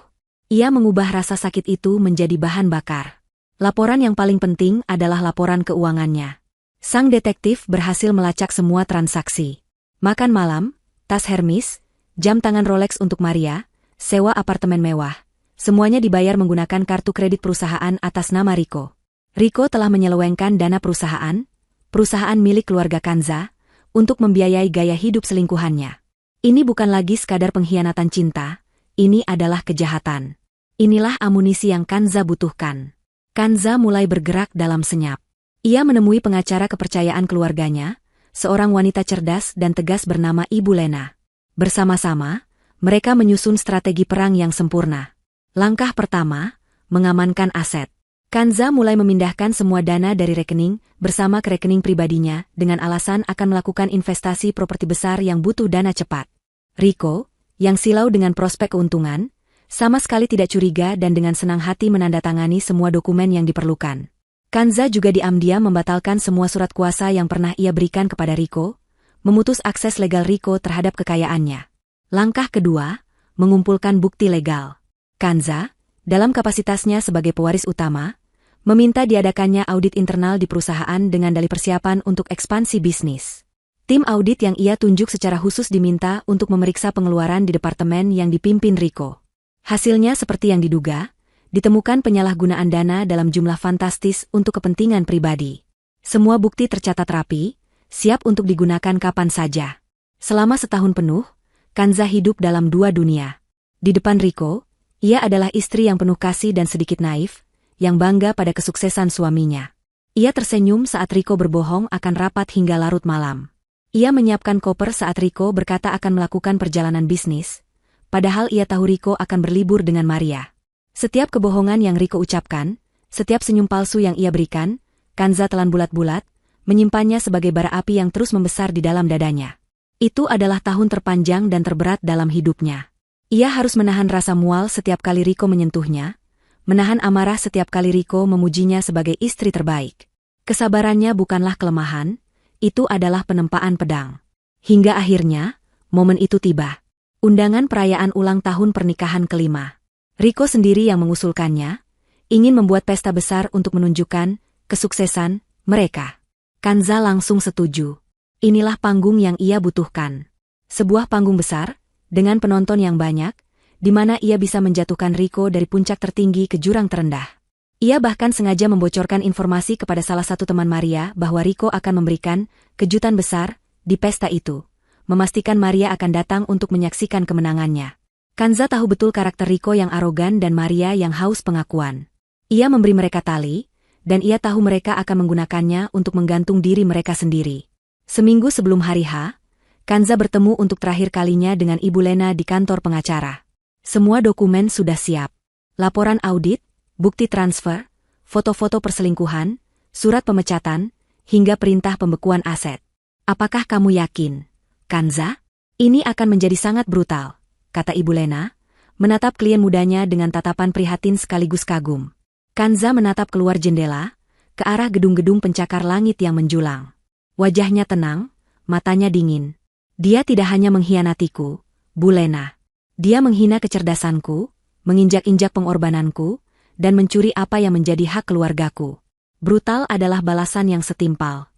Ia mengubah rasa sakit itu menjadi bahan bakar. Laporan yang paling penting adalah laporan keuangannya. Sang detektif berhasil melacak semua transaksi. Makan malam, tas Hermes, jam tangan Rolex untuk Maria, sewa apartemen mewah. Semuanya dibayar menggunakan kartu kredit perusahaan atas nama Riko. Riko telah menyelewengkan dana perusahaan milik keluarga Kanza, untuk membiayai gaya hidup selingkuhannya. Ini bukan lagi sekadar pengkhianatan cinta, ini adalah kejahatan. Inilah amunisi yang Kanza butuhkan. Kanza mulai bergerak dalam senyap. Ia menemui pengacara kepercayaan keluarganya, seorang wanita cerdas dan tegas bernama Ibu Lena. Bersama-sama, mereka menyusun strategi perang yang sempurna. Langkah pertama, mengamankan aset. Kanza mulai memindahkan semua dana dari rekening bersama ke rekening pribadinya dengan alasan akan melakukan investasi properti besar yang butuh dana cepat. Riko, yang silau dengan prospek keuntungan, sama sekali tidak curiga dan dengan senang hati menandatangani semua dokumen yang diperlukan. Kanza juga diam-diam membatalkan semua surat kuasa yang pernah ia berikan kepada Riko, memutus akses legal Riko terhadap kekayaannya. Langkah kedua, mengumpulkan bukti legal. Kanza, dalam kapasitasnya sebagai pewaris utama, meminta diadakannya audit internal di perusahaan dengan dalih persiapan untuk ekspansi bisnis. Tim audit yang ia tunjuk secara khusus diminta untuk memeriksa pengeluaran di departemen yang dipimpin Riko. Hasilnya seperti yang diduga, ditemukan penyalahgunaan dana dalam jumlah fantastis untuk kepentingan pribadi. Semua bukti tercatat rapi, siap untuk digunakan kapan saja. Selama setahun penuh, Kanza hidup dalam dua dunia. Di depan Riko, ia adalah istri yang penuh kasih dan sedikit naif, yang bangga pada kesuksesan suaminya. Ia tersenyum saat Riko berbohong akan rapat hingga larut malam. Ia menyiapkan koper saat Riko berkata akan melakukan perjalanan bisnis, padahal ia tahu Riko akan berlibur dengan Maria. Setiap kebohongan yang Riko ucapkan, setiap senyum palsu yang ia berikan, Kanza telan bulat-bulat, menyimpannya sebagai bara api yang terus membesar di dalam dadanya. Itu adalah tahun terpanjang dan terberat dalam hidupnya. Ia harus menahan rasa mual setiap kali Riko menyentuhnya, menahan amarah setiap kali Riko memujinya sebagai istri terbaik. Kesabarannya bukanlah kelemahan, itu adalah penempaan pedang. Hingga akhirnya, momen itu tiba. Undangan perayaan ulang tahun pernikahan kelima. Rico sendiri yang mengusulkannya, ingin membuat pesta besar untuk menunjukkan kesuksesan mereka. Kanza langsung setuju. Inilah panggung yang ia butuhkan. Sebuah panggung besar, dengan penonton yang banyak, di mana ia bisa menjatuhkan Rico dari puncak tertinggi ke jurang terendah. Ia bahkan sengaja membocorkan informasi kepada salah satu teman Maria bahwa Rico akan memberikan kejutan besar di pesta itu, memastikan Maria akan datang untuk menyaksikan kemenangannya. Kanza tahu betul karakter Rico yang arogan dan Maria yang haus pengakuan. Ia memberi mereka tali, dan ia tahu mereka akan menggunakannya untuk menggantung diri mereka sendiri. Seminggu sebelum hari H, Kanza bertemu untuk terakhir kalinya dengan Ibu Lena di kantor pengacara. Semua dokumen sudah siap. Laporan audit, bukti transfer, foto-foto perselingkuhan, surat pemecatan, hingga perintah pembekuan aset. Apakah kamu yakin, Kanza? Ini akan menjadi sangat brutal, kata Ibu Lena, menatap klien mudanya dengan tatapan prihatin sekaligus kagum. Kanza menatap keluar jendela, ke arah gedung-gedung pencakar langit yang menjulang. Wajahnya tenang, matanya dingin. Dia tidak hanya mengkhianatiku, Bu Lena. Dia menghina kecerdasanku, menginjak-injak pengorbananku, dan mencuri apa yang menjadi hak keluargaku. Brutal adalah balasan yang setimpal.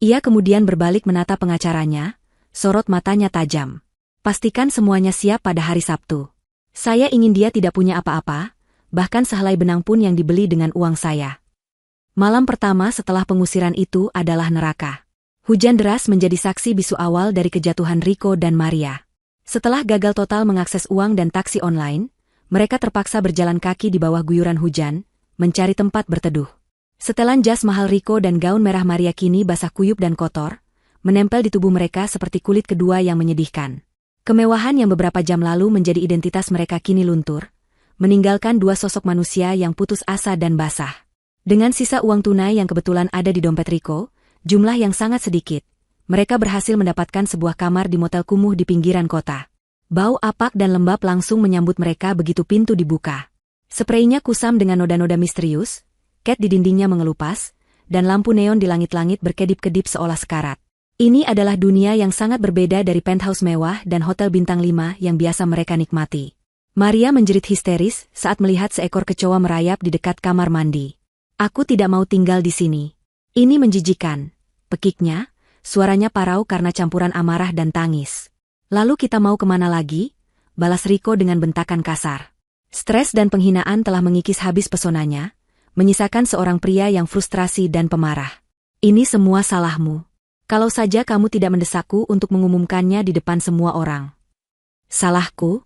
Ia kemudian berbalik menatap pengacaranya, sorot matanya tajam. Pastikan semuanya siap pada hari Sabtu. Saya ingin dia tidak punya apa-apa, bahkan sehelai benang pun yang dibeli dengan uang saya. Malam pertama setelah pengusiran itu adalah neraka. Hujan deras menjadi saksi bisu awal dari kejatuhan Rico dan Maria. Setelah gagal total mengakses uang dan taksi online, mereka terpaksa berjalan kaki di bawah guyuran hujan, mencari tempat berteduh. Setelan jas mahal Rico dan gaun merah Maria kini basah kuyup dan kotor, menempel di tubuh mereka seperti kulit kedua yang menyedihkan. Kemewahan yang beberapa jam lalu menjadi identitas mereka kini luntur, meninggalkan dua sosok manusia yang putus asa dan basah. Dengan sisa uang tunai yang kebetulan ada di dompet Rico, jumlah yang sangat sedikit, mereka berhasil mendapatkan sebuah kamar di motel kumuh di pinggiran kota. Bau apak dan lembab langsung menyambut mereka begitu pintu dibuka. Spraynya kusam dengan noda-noda misterius, cat di dindingnya mengelupas, dan lampu neon di langit-langit berkedip-kedip seolah sekarat. Ini adalah dunia yang sangat berbeda dari penthouse mewah dan hotel bintang 5 yang biasa mereka nikmati. Maria menjerit histeris saat melihat seekor kecoa merayap di dekat kamar mandi. Aku tidak mau tinggal di sini. Ini menjijikan. Pekiknya, suaranya parau karena campuran amarah dan tangis. Lalu kita mau kemana lagi? Balas Rico dengan bentakan kasar. Stres dan penghinaan telah mengikis habis pesonanya, menyisakan seorang pria yang frustrasi dan pemarah. Ini semua salahmu. Kalau saja kamu tidak mendesakku untuk mengumumkannya di depan semua orang. Salahku?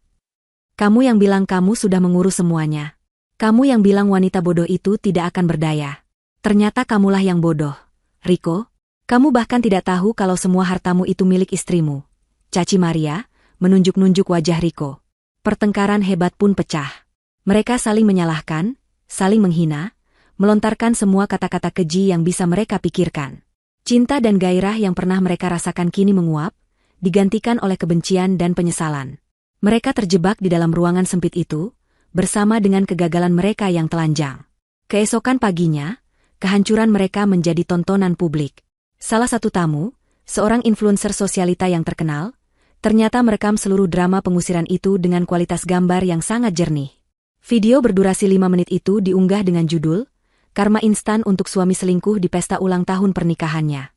Kamu yang bilang kamu sudah mengurus semuanya. Kamu yang bilang wanita bodoh itu tidak akan berdaya. Ternyata kamulah yang bodoh, Rico. Kamu bahkan tidak tahu kalau semua hartamu itu milik istrimu. Caci Maria, menunjuk-nunjuk wajah Rico. Pertengkaran hebat pun pecah. Mereka saling menyalahkan, saling menghina, melontarkan semua kata-kata keji yang bisa mereka pikirkan. Cinta dan gairah yang pernah mereka rasakan kini menguap, digantikan oleh kebencian dan penyesalan. Mereka terjebak di dalam ruangan sempit itu, bersama dengan kegagalan mereka yang telanjang. Keesokan paginya, kehancuran mereka menjadi tontonan publik. Salah satu tamu, seorang influencer sosialita yang terkenal, ternyata merekam seluruh drama pengusiran itu dengan kualitas gambar yang sangat jernih. Video berdurasi 5 menit itu diunggah dengan judul, Karma Instan untuk Suami Selingkuh di Pesta Ulang Tahun Pernikahannya.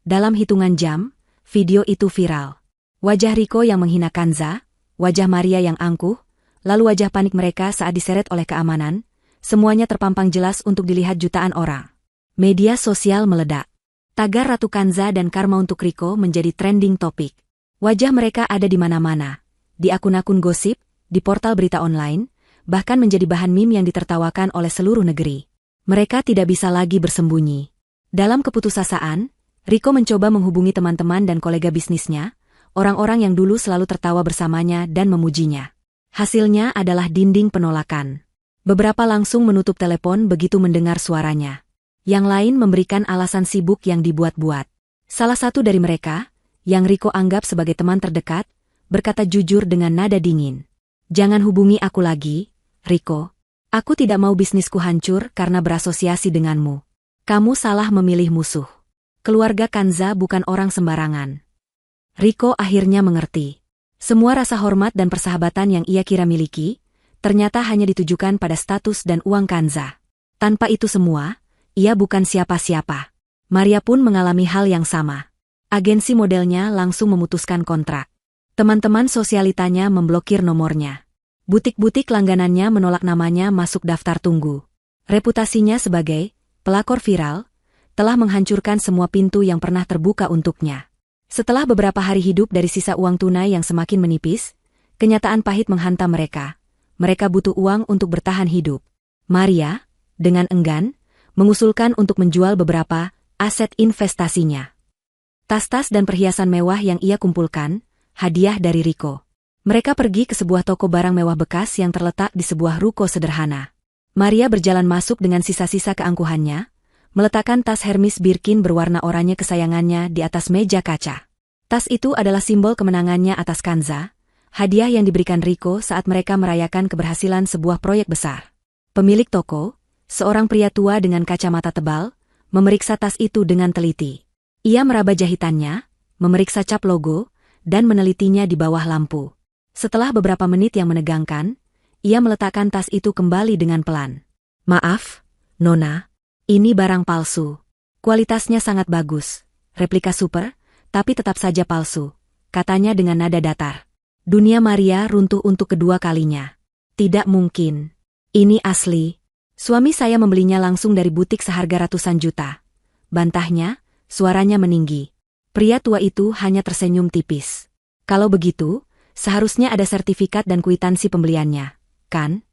Dalam hitungan jam, video itu viral. Wajah Rico yang menghina Kanza, wajah Maria yang angkuh, lalu wajah panik mereka saat diseret oleh keamanan, semuanya terpampang jelas untuk dilihat jutaan orang. Media sosial meledak. Tagar Ratu Kanza dan Karma untuk Rico menjadi trending topik. Wajah mereka ada di mana-mana, di akun-akun gosip, di portal berita online, bahkan menjadi bahan meme yang ditertawakan oleh seluruh negeri. Mereka tidak bisa lagi bersembunyi. Dalam keputusasaan, Rico mencoba menghubungi teman-teman dan kolega bisnisnya, orang-orang yang dulu selalu tertawa bersamanya dan memujinya. Hasilnya adalah dinding penolakan. Beberapa langsung menutup telepon begitu mendengar suaranya. Yang lain memberikan alasan sibuk yang dibuat-buat. Salah satu dari mereka, yang Rico anggap sebagai teman terdekat, berkata jujur dengan nada dingin. Jangan hubungi aku lagi, Rico. Aku tidak mau bisnisku hancur karena berasosiasi denganmu. Kamu salah memilih musuh. Keluarga Kanza bukan orang sembarangan. Riko akhirnya mengerti. Semua rasa hormat dan persahabatan yang ia kira miliki, ternyata hanya ditujukan pada status dan uang Kanza. Tanpa itu semua, ia bukan siapa-siapa. Maria pun mengalami hal yang sama. Agensi modelnya langsung memutuskan kontrak. Teman-teman sosialitanya memblokir nomornya. Butik-butik langganannya menolak namanya masuk daftar tunggu. Reputasinya sebagai pelakor viral telah menghancurkan semua pintu yang pernah terbuka untuknya. Setelah beberapa hari hidup dari sisa uang tunai yang semakin menipis, kenyataan pahit menghantam mereka. Mereka butuh uang untuk bertahan hidup. Maria, dengan enggan, mengusulkan untuk menjual beberapa aset investasinya. Tas-tas dan perhiasan mewah yang ia kumpulkan, hadiah dari Riko. Mereka pergi ke sebuah toko barang mewah bekas yang terletak di sebuah ruko sederhana. Maria berjalan masuk dengan sisa-sisa keangkuhannya, meletakkan tas Hermes Birkin berwarna oranye kesayangannya di atas meja kaca. Tas itu adalah simbol kemenangannya atas Kanza, hadiah yang diberikan Riko saat mereka merayakan keberhasilan sebuah proyek besar. Pemilik toko, seorang pria tua dengan kacamata tebal, memeriksa tas itu dengan teliti. Ia meraba jahitannya, memeriksa cap logo, dan menelitinya di bawah lampu. Setelah beberapa menit yang menegangkan, ia meletakkan tas itu kembali dengan pelan. "Maaf, Nona, ini barang palsu. Kualitasnya sangat bagus, replika super, tapi tetap saja palsu," katanya dengan nada datar. Dunia Maria runtuh untuk kedua kalinya. "Tidak mungkin. Ini asli. Suami saya membelinya langsung dari butik seharga ratusan juta," bantahnya. Suaranya meninggi. Pria tua itu hanya tersenyum tipis. "Kalau begitu, seharusnya ada sertifikat dan kwitansi pembeliannya, kan?"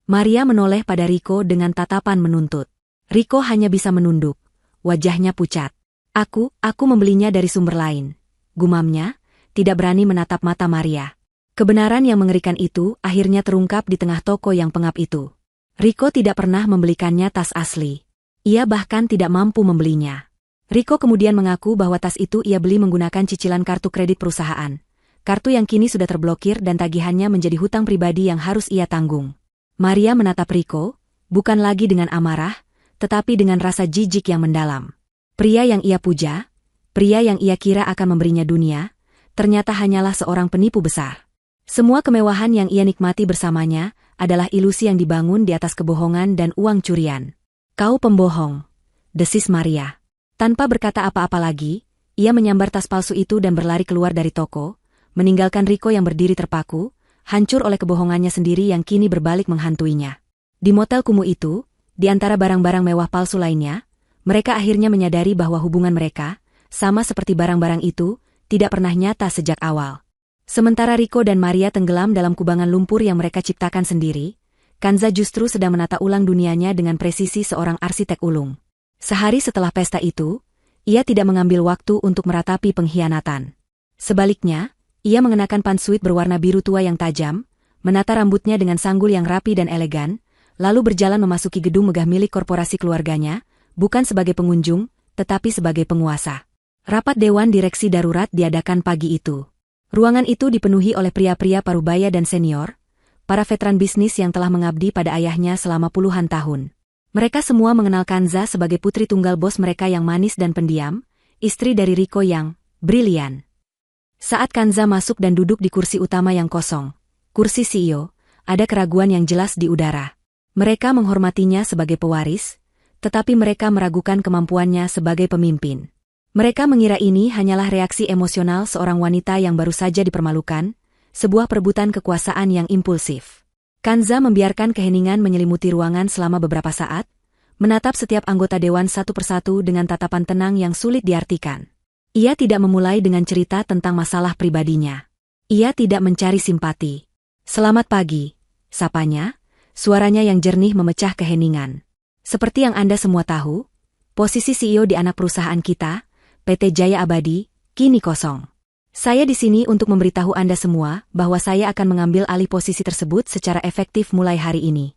Maria menoleh pada Riko dengan tatapan menuntut. Riko hanya bisa menunduk. Wajahnya pucat. Aku membelinya dari sumber lain," gumamnya, tidak berani menatap mata Maria. Kebenaran yang mengerikan itu akhirnya terungkap di tengah toko yang pengap itu. Riko tidak pernah membelikannya tas asli. Ia bahkan tidak mampu membelinya. Riko kemudian mengaku bahwa tas itu ia beli menggunakan cicilan kartu kredit perusahaan. Kartu yang kini sudah terblokir dan tagihannya menjadi hutang pribadi yang harus ia tanggung. Maria menatap Riko, bukan lagi dengan amarah, tetapi dengan rasa jijik yang mendalam. Pria yang ia puja, pria yang ia kira akan memberinya dunia, ternyata hanyalah seorang penipu besar. Semua kemewahan yang ia nikmati bersamanya adalah ilusi yang dibangun di atas kebohongan dan uang curian. "Kau pembohong," desis Maria. Tanpa berkata apa-apa lagi, ia menyambar tas palsu itu dan berlari keluar dari toko, meninggalkan Riko yang berdiri terpaku, hancur oleh kebohongannya sendiri yang kini berbalik menghantuinya. Di motel kumuh itu, di antara barang-barang mewah palsu lainnya, mereka akhirnya menyadari bahwa hubungan mereka, sama seperti barang-barang itu, tidak pernah nyata sejak awal. Sementara Riko dan Maria tenggelam dalam kubangan lumpur yang mereka ciptakan sendiri, Kanza justru sedang menata ulang dunianya dengan presisi seorang arsitek ulung. Sehari setelah pesta itu, ia tidak mengambil waktu untuk meratapi pengkhianatan. Sebaliknya, ia mengenakan pantsuit berwarna biru tua yang tajam, menata rambutnya dengan sanggul yang rapi dan elegan, lalu berjalan memasuki gedung megah milik korporasi keluarganya, bukan sebagai pengunjung, tetapi sebagai penguasa. Rapat Dewan Direksi Darurat diadakan pagi itu. Ruangan itu dipenuhi oleh pria-pria parubaya dan senior, para veteran bisnis yang telah mengabdi pada ayahnya selama puluhan tahun. Mereka semua mengenal Kanza sebagai putri tunggal bos mereka yang manis dan pendiam, istri dari Riko yang brilian. Saat Kanza masuk dan duduk di kursi utama yang kosong, kursi CEO, ada keraguan yang jelas di udara. Mereka menghormatinya sebagai pewaris, tetapi mereka meragukan kemampuannya sebagai pemimpin. Mereka mengira ini hanyalah reaksi emosional seorang wanita yang baru saja dipermalukan, sebuah perebutan kekuasaan yang impulsif. Kanza membiarkan keheningan menyelimuti ruangan selama beberapa saat, menatap setiap anggota dewan satu persatu dengan tatapan tenang yang sulit diartikan. Ia tidak memulai dengan cerita tentang masalah pribadinya. Ia tidak mencari simpati. "Selamat pagi," sapanya, suaranya yang jernih memecah keheningan. "Seperti yang Anda semua tahu, posisi CEO di anak perusahaan kita, PT Jaya Abadi, kini kosong. Saya di sini untuk memberitahu Anda semua bahwa saya akan mengambil alih posisi tersebut secara efektif mulai hari ini."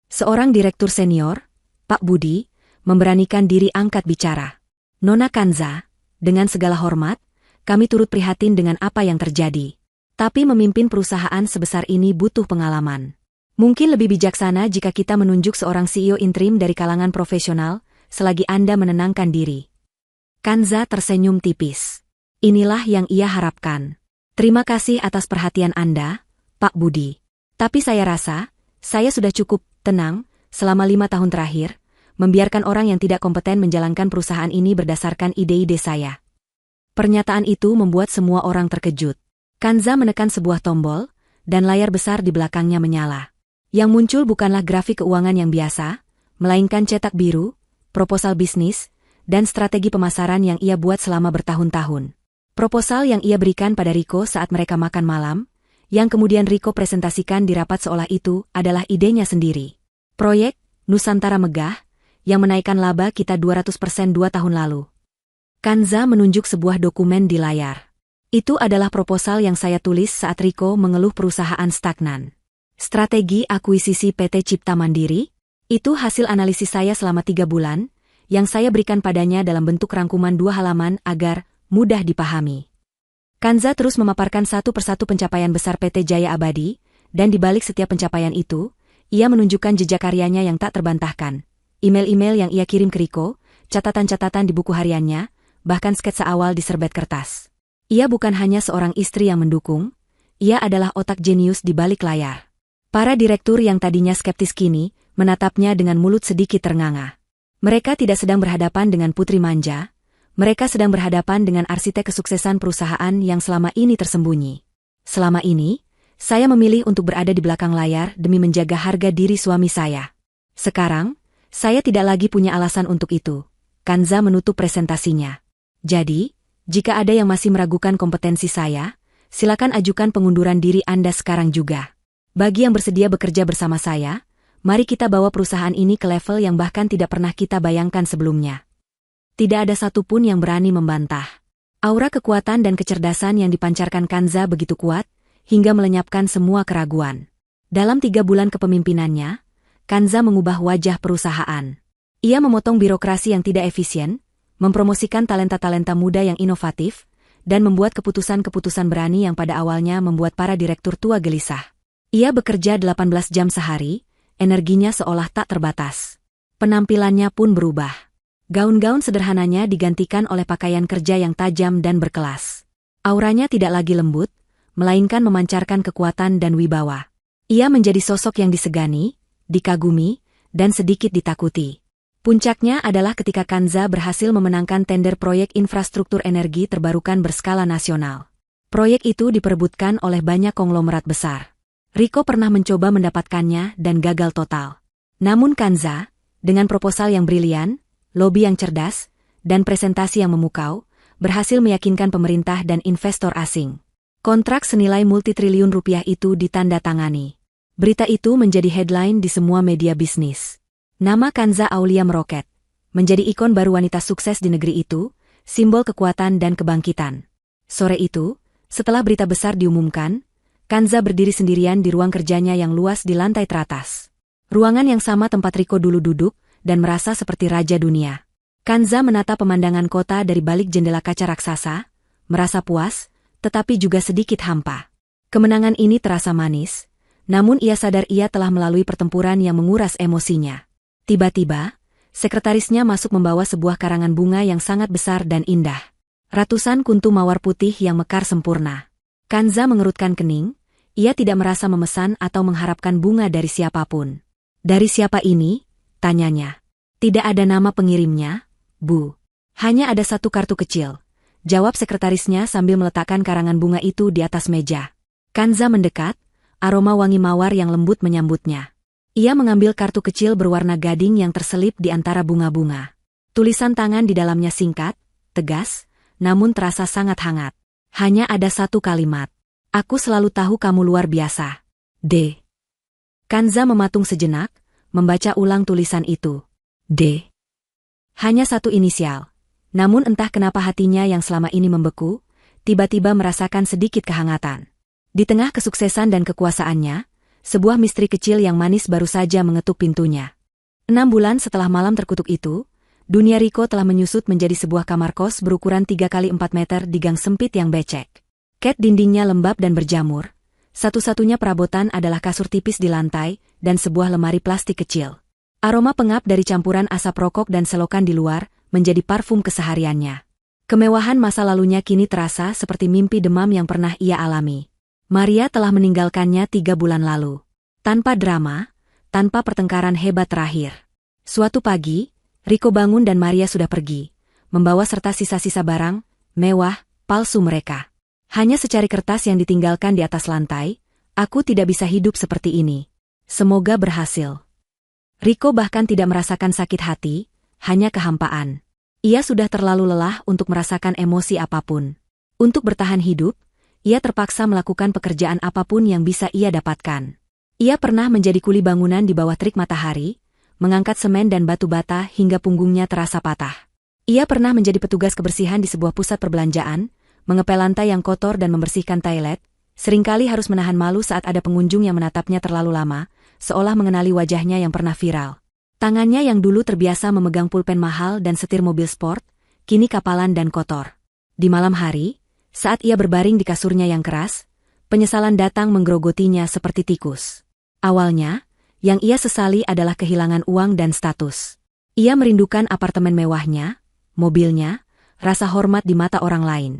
Seorang direktur senior, Pak Budi, memberanikan diri angkat bicara. "Nona Kanza, dengan segala hormat, kami turut prihatin dengan apa yang terjadi. Tapi memimpin perusahaan sebesar ini butuh pengalaman. Mungkin lebih bijaksana jika kita menunjuk seorang CEO interim dari kalangan profesional, selagi Anda menenangkan diri." Kanza tersenyum tipis. Inilah yang ia harapkan. Terima kasih atas perhatian Anda, Pak Budi. Tapi saya rasa, saya sudah cukup tenang selama 5 tahun terakhir, membiarkan orang yang tidak kompeten menjalankan perusahaan ini berdasarkan ide-ide saya. Pernyataan itu membuat semua orang terkejut. Kanza menekan sebuah tombol, dan layar besar di belakangnya menyala. Yang muncul bukanlah grafik keuangan yang biasa, melainkan cetak biru, proposal bisnis, dan strategi pemasaran yang ia buat selama bertahun-tahun. Proposal yang ia berikan pada Riko saat mereka makan malam, yang kemudian Riko presentasikan di rapat seolah itu adalah idenya sendiri. Proyek Nusantara Megah, yang menaikkan laba kita 200% 2 tahun lalu. Kanza menunjuk sebuah dokumen di layar. Itu adalah proposal yang saya tulis saat Riko mengeluh perusahaan stagnan. Strategi akuisisi PT Cipta Mandiri, itu hasil analisis saya selama 3 bulan, yang saya berikan padanya dalam bentuk rangkuman 2 halaman agar mudah dipahami. Kanza terus memaparkan satu persatu pencapaian besar PT Jaya Abadi, dan di balik setiap pencapaian itu, ia menunjukkan jejak karyanya yang tak terbantahkan. Email-email yang ia kirim ke Riko, catatan-catatan di buku hariannya, bahkan sketsa awal di serbet kertas. Ia bukan hanya seorang istri yang mendukung, ia adalah otak jenius di balik layar. Para direktur yang tadinya skeptis kini, menatapnya dengan mulut sedikit ternganga. Mereka tidak sedang berhadapan dengan putri manja, mereka sedang berhadapan dengan arsitek kesuksesan perusahaan yang selama ini tersembunyi. Selama ini, saya memilih untuk berada di belakang layar demi menjaga harga diri suami saya. Sekarang, saya tidak lagi punya alasan untuk itu. Kanza menutup presentasinya. Jadi, jika ada yang masih meragukan kompetensi saya, silakan ajukan pengunduran diri Anda sekarang juga. Bagi yang bersedia bekerja bersama saya, mari kita bawa perusahaan ini ke level yang bahkan tidak pernah kita bayangkan sebelumnya. Tidak ada satupun yang berani membantah. Aura kekuatan dan kecerdasan yang dipancarkan Kanza begitu kuat, hingga melenyapkan semua keraguan. Dalam 3 bulan kepemimpinannya, Kanza mengubah wajah perusahaan. Ia memotong birokrasi yang tidak efisien, mempromosikan talenta-talenta muda yang inovatif, dan membuat keputusan-keputusan berani yang pada awalnya membuat para direktur tua gelisah. Ia bekerja 18 jam sehari, energinya seolah tak terbatas. Penampilannya pun berubah. Gaun-gaun sederhananya digantikan oleh pakaian kerja yang tajam dan berkelas. Auranya tidak lagi lembut, melainkan memancarkan kekuatan dan wibawa. Ia menjadi sosok yang disegani, dikagumi, dan sedikit ditakuti. Puncaknya adalah ketika Kanza berhasil memenangkan tender proyek infrastruktur energi terbarukan berskala nasional. Proyek itu diperebutkan oleh banyak konglomerat besar. Riko pernah mencoba mendapatkannya dan gagal total. Namun Kanza, dengan proposal yang brilian, lobi yang cerdas, dan presentasi yang memukau, berhasil meyakinkan pemerintah dan investor asing. Kontrak senilai multitriliun rupiah itu ditandatangani. Berita itu menjadi headline di semua media bisnis. Nama Kanza Aulia meroket, menjadi ikon baru wanita sukses di negeri itu, simbol kekuatan dan kebangkitan. Sore itu, setelah berita besar diumumkan, Kanza berdiri sendirian di ruang kerjanya yang luas di lantai teratas. Ruangan yang sama tempat Riko dulu duduk, dan merasa seperti raja dunia. Kanza menata pemandangan kota dari balik jendela kaca raksasa, merasa puas, tetapi juga sedikit hampa. Kemenangan ini terasa manis, namun ia sadar ia telah melalui pertempuran yang menguras emosinya. Tiba-tiba, sekretarisnya masuk membawa sebuah karangan bunga yang sangat besar dan indah. Ratusan kuntu mawar putih yang mekar sempurna. Kanza mengerutkan kening, ia tidak merasa memesan atau mengharapkan bunga dari siapapun. Dari siapa ini? Tanyanya. Tidak ada nama pengirimnya, Bu. Hanya ada satu kartu kecil. Jawab sekretarisnya sambil meletakkan karangan bunga itu di atas meja. Kanza mendekat, aroma wangi mawar yang lembut menyambutnya. Ia mengambil kartu kecil berwarna gading yang terselip di antara bunga-bunga. Tulisan tangan di dalamnya singkat, tegas, namun terasa sangat hangat. Hanya ada satu kalimat. Aku selalu tahu kamu luar biasa. D. Kanza mematung sejenak, membaca ulang tulisan itu. D. Hanya satu inisial. Namun entah kenapa hatinya yang selama ini membeku, tiba-tiba merasakan sedikit kehangatan. Di tengah kesuksesan dan kekuasaannya, sebuah misteri kecil yang manis baru saja mengetuk pintunya. 6 bulan setelah malam terkutuk itu, dunia Riko telah menyusut menjadi sebuah kamar kos berukuran 3 kali 4 meter di gang sempit yang becek. Cat dindingnya lembab dan berjamur. Satu-satunya perabotan adalah kasur tipis di lantai dan sebuah lemari plastik kecil. Aroma pengap dari campuran asap rokok dan selokan di luar menjadi parfum kesehariannya. Kemewahan masa lalunya kini terasa seperti mimpi demam yang pernah ia alami. Maria telah meninggalkannya 3 bulan lalu. Tanpa drama, tanpa pertengkaran hebat terakhir. Suatu pagi, Rico bangun dan Maria sudah pergi, membawa serta sisa-sisa barang mewah, palsu mereka. Hanya secari kertas yang ditinggalkan di atas lantai. Aku tidak bisa hidup seperti ini. Semoga berhasil. Rico bahkan tidak merasakan sakit hati, hanya kehampaan. Ia sudah terlalu lelah untuk merasakan emosi apapun. Untuk bertahan hidup, ia terpaksa melakukan pekerjaan apapun yang bisa ia dapatkan. Ia pernah menjadi kuli bangunan di bawah terik matahari, mengangkat semen dan batu bata hingga punggungnya terasa patah. Ia pernah menjadi petugas kebersihan di sebuah pusat perbelanjaan, mengepel lantai yang kotor dan membersihkan toilet, seringkali harus menahan malu saat ada pengunjung yang menatapnya terlalu lama, seolah mengenali wajahnya yang pernah viral. Tangannya yang dulu terbiasa memegang pulpen mahal dan setir mobil sport, kini kapalan dan kotor. Di malam hari, saat ia berbaring di kasurnya yang keras, penyesalan datang menggerogotinya seperti tikus. Awalnya, yang ia sesali adalah kehilangan uang dan status. Ia merindukan apartemen mewahnya, mobilnya, rasa hormat di mata orang lain.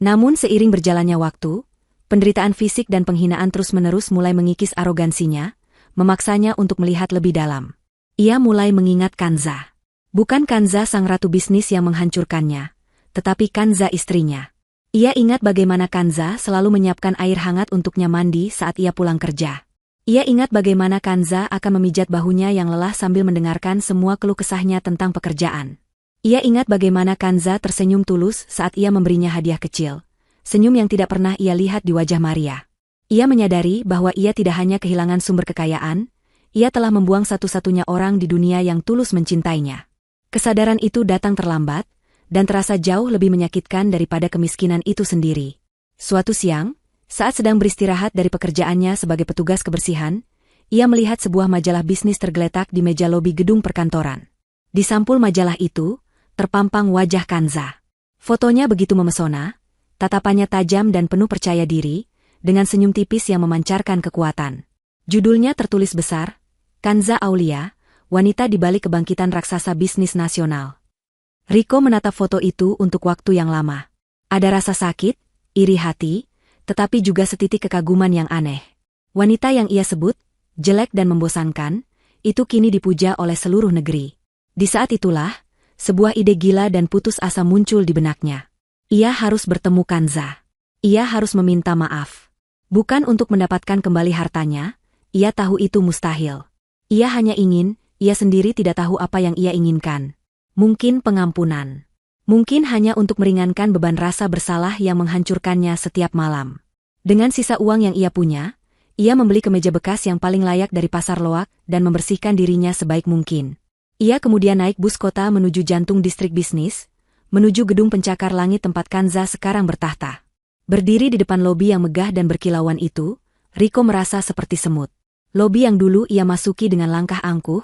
Namun seiring berjalannya waktu, penderitaan fisik dan penghinaan terus-menerus mulai mengikis arogansinya, memaksanya untuk melihat lebih dalam. Ia mulai mengingat Kanza. Bukan Kanza sang ratu bisnis yang menghancurkannya, tetapi Kanza istrinya. Ia ingat bagaimana Kanza selalu menyiapkan air hangat untuknya mandi saat ia pulang kerja. Ia ingat bagaimana Kanza akan memijat bahunya yang lelah sambil mendengarkan semua keluh kesahnya tentang pekerjaan. Ia ingat bagaimana Kanza tersenyum tulus saat ia memberinya hadiah kecil, senyum yang tidak pernah ia lihat di wajah Maria. Ia menyadari bahwa ia tidak hanya kehilangan sumber kekayaan, ia telah membuang satu-satunya orang di dunia yang tulus mencintainya. Kesadaran itu datang terlambat, dan terasa jauh lebih menyakitkan daripada kemiskinan itu sendiri. Suatu siang, saat sedang beristirahat dari pekerjaannya sebagai petugas kebersihan, ia melihat sebuah majalah bisnis tergeletak di meja lobi gedung perkantoran. Di sampul majalah itu, terpampang wajah Kanza. Fotonya begitu memesona, tatapannya tajam dan penuh percaya diri, dengan senyum tipis yang memancarkan kekuatan. Judulnya tertulis besar, Kanza Aulia, wanita di balik kebangkitan raksasa bisnis nasional. Rico menatap foto itu untuk waktu yang lama. Ada rasa sakit, iri hati, tetapi juga setitik kekaguman yang aneh. Wanita yang ia sebut jelek dan membosankan, itu kini dipuja oleh seluruh negeri. Di saat itulah, sebuah ide gila dan putus asa muncul di benaknya. Ia harus bertemu Kanza. Ia harus meminta maaf. Bukan untuk mendapatkan kembali hartanya, ia tahu itu mustahil. Ia hanya ingin, ia sendiri tidak tahu apa yang ia inginkan. Mungkin pengampunan. Mungkin hanya untuk meringankan beban rasa bersalah yang menghancurkannya setiap malam. Dengan sisa uang yang ia punya, ia membeli kemeja bekas yang paling layak dari pasar loak dan membersihkan dirinya sebaik mungkin. Ia kemudian naik bus kota menuju jantung distrik bisnis, menuju gedung pencakar langit tempat Kanza sekarang bertahta. Berdiri di depan lobi yang megah dan berkilauan itu, Rico merasa seperti semut. Lobi yang dulu ia masuki dengan langkah angkuh,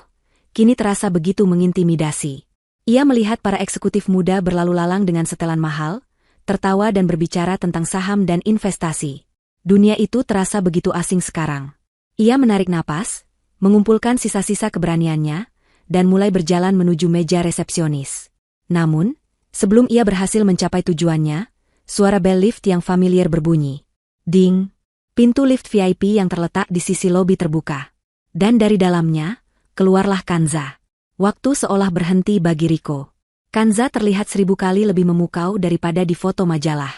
kini terasa begitu mengintimidasi. Ia melihat para eksekutif muda berlalu lalang dengan setelan mahal, tertawa dan berbicara tentang saham dan investasi. Dunia itu terasa begitu asing sekarang. Ia menarik napas, mengumpulkan sisa-sisa keberaniannya, dan mulai berjalan menuju meja resepsionis. Namun, sebelum ia berhasil mencapai tujuannya, suara bel lift yang familiar berbunyi. Ding! Pintu lift VIP yang terletak di sisi lobi terbuka. Dan dari dalamnya, keluarlah Kanza. Waktu seolah berhenti bagi Rico. Kanza terlihat 1000 kali lebih memukau daripada di foto majalah.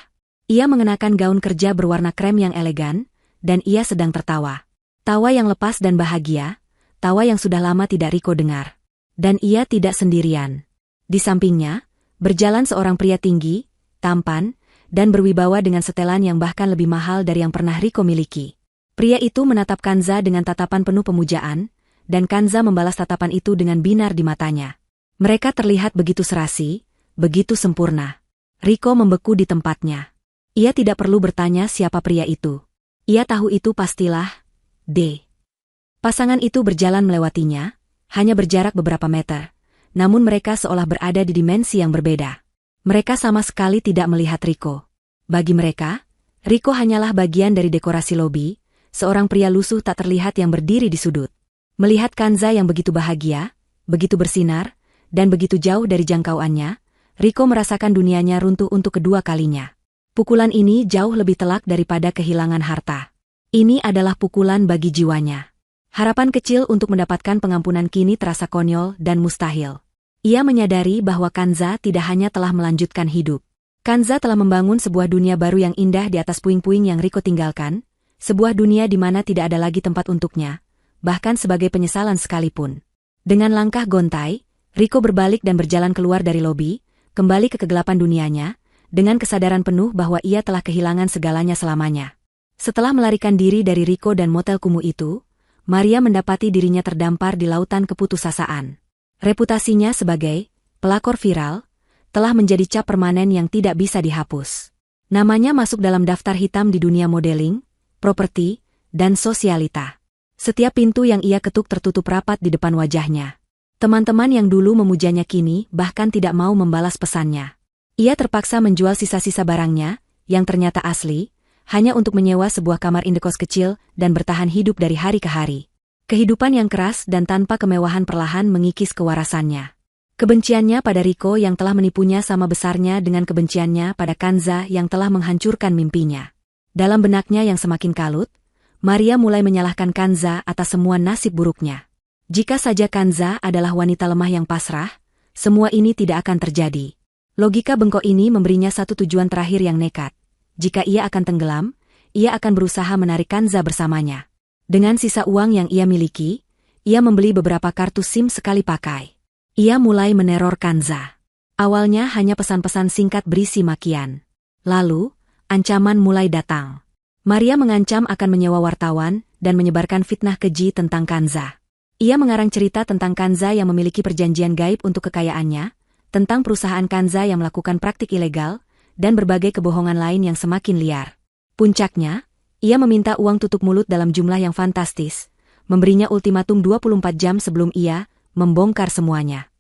Ia mengenakan gaun kerja berwarna krem yang elegan, dan ia sedang tertawa. Tawa yang lepas dan bahagia, tawa yang sudah lama tidak Rico dengar. Dan ia tidak sendirian. Di sampingnya, berjalan seorang pria tinggi, tampan, dan berwibawa dengan setelan yang bahkan lebih mahal dari yang pernah Rico miliki. Pria itu menatap Kanza dengan tatapan penuh pemujaan, dan Kanza membalas tatapan itu dengan binar di matanya. Mereka terlihat begitu serasi, begitu sempurna. Rico membeku di tempatnya. Ia tidak perlu bertanya siapa pria itu. Ia tahu itu pastilah D. Pasangan itu berjalan melewatinya, hanya berjarak beberapa meter, namun mereka seolah berada di dimensi yang berbeda. Mereka sama sekali tidak melihat Rico. Bagi mereka, Rico hanyalah bagian dari dekorasi lobi, seorang pria lusuh tak terlihat yang berdiri di sudut. Melihat Kanza yang begitu bahagia, begitu bersinar, dan begitu jauh dari jangkauannya, Riko merasakan dunianya runtuh untuk kedua kalinya. Pukulan ini jauh lebih telak daripada kehilangan harta. Ini adalah pukulan bagi jiwanya. Harapan kecil untuk mendapatkan pengampunan kini terasa konyol dan mustahil. Ia menyadari bahwa Kanza tidak hanya telah melanjutkan hidup. Kanza telah membangun sebuah dunia baru yang indah di atas puing-puing yang Riko tinggalkan, sebuah dunia di mana tidak ada lagi tempat untuknya, bahkan sebagai penyesalan sekalipun. Dengan langkah gontai, Riko berbalik dan berjalan keluar dari lobi, kembali ke kegelapan dunianya, dengan kesadaran penuh bahwa ia telah kehilangan segalanya selamanya. Setelah melarikan diri dari Riko dan motel kumuh itu, Maria mendapati dirinya terdampar di lautan keputusasaan. Reputasinya sebagai pelakor viral telah menjadi cap permanen yang tidak bisa dihapus. Namanya masuk dalam daftar hitam di dunia modeling, properti, dan sosialita. Setiap pintu yang ia ketuk tertutup rapat di depan wajahnya. Teman-teman yang dulu memujanya kini bahkan tidak mau membalas pesannya. Ia terpaksa menjual sisa-sisa barangnya, yang ternyata asli, hanya untuk menyewa sebuah kamar indekos kecil dan bertahan hidup dari hari ke hari. Kehidupan yang keras dan tanpa kemewahan perlahan mengikis kewarasannya. Kebenciannya pada Riko yang telah menipunya sama besarnya dengan kebenciannya pada Kanza yang telah menghancurkan mimpinya. Dalam benaknya yang semakin kalut, Maria mulai menyalahkan Kanza atas semua nasib buruknya. Jika saja Kanza adalah wanita lemah yang pasrah, semua ini tidak akan terjadi. Logika bengkok ini memberinya satu tujuan terakhir yang nekat. Jika ia akan tenggelam, ia akan berusaha menarik Kanza bersamanya. Dengan sisa uang yang ia miliki, ia membeli beberapa kartu SIM sekali pakai. Ia mulai meneror Kanza. Awalnya hanya pesan-pesan singkat berisi makian. Lalu, ancaman mulai datang. Maria mengancam akan menyewa wartawan dan menyebarkan fitnah keji tentang Kanza. Ia mengarang cerita tentang Kanza yang memiliki perjanjian gaib untuk kekayaannya, tentang perusahaan Kanza yang melakukan praktik ilegal, dan berbagai kebohongan lain yang semakin liar. Puncaknya, ia meminta uang tutup mulut dalam jumlah yang fantastis, memberinya ultimatum 24 jam sebelum ia membongkar semuanya.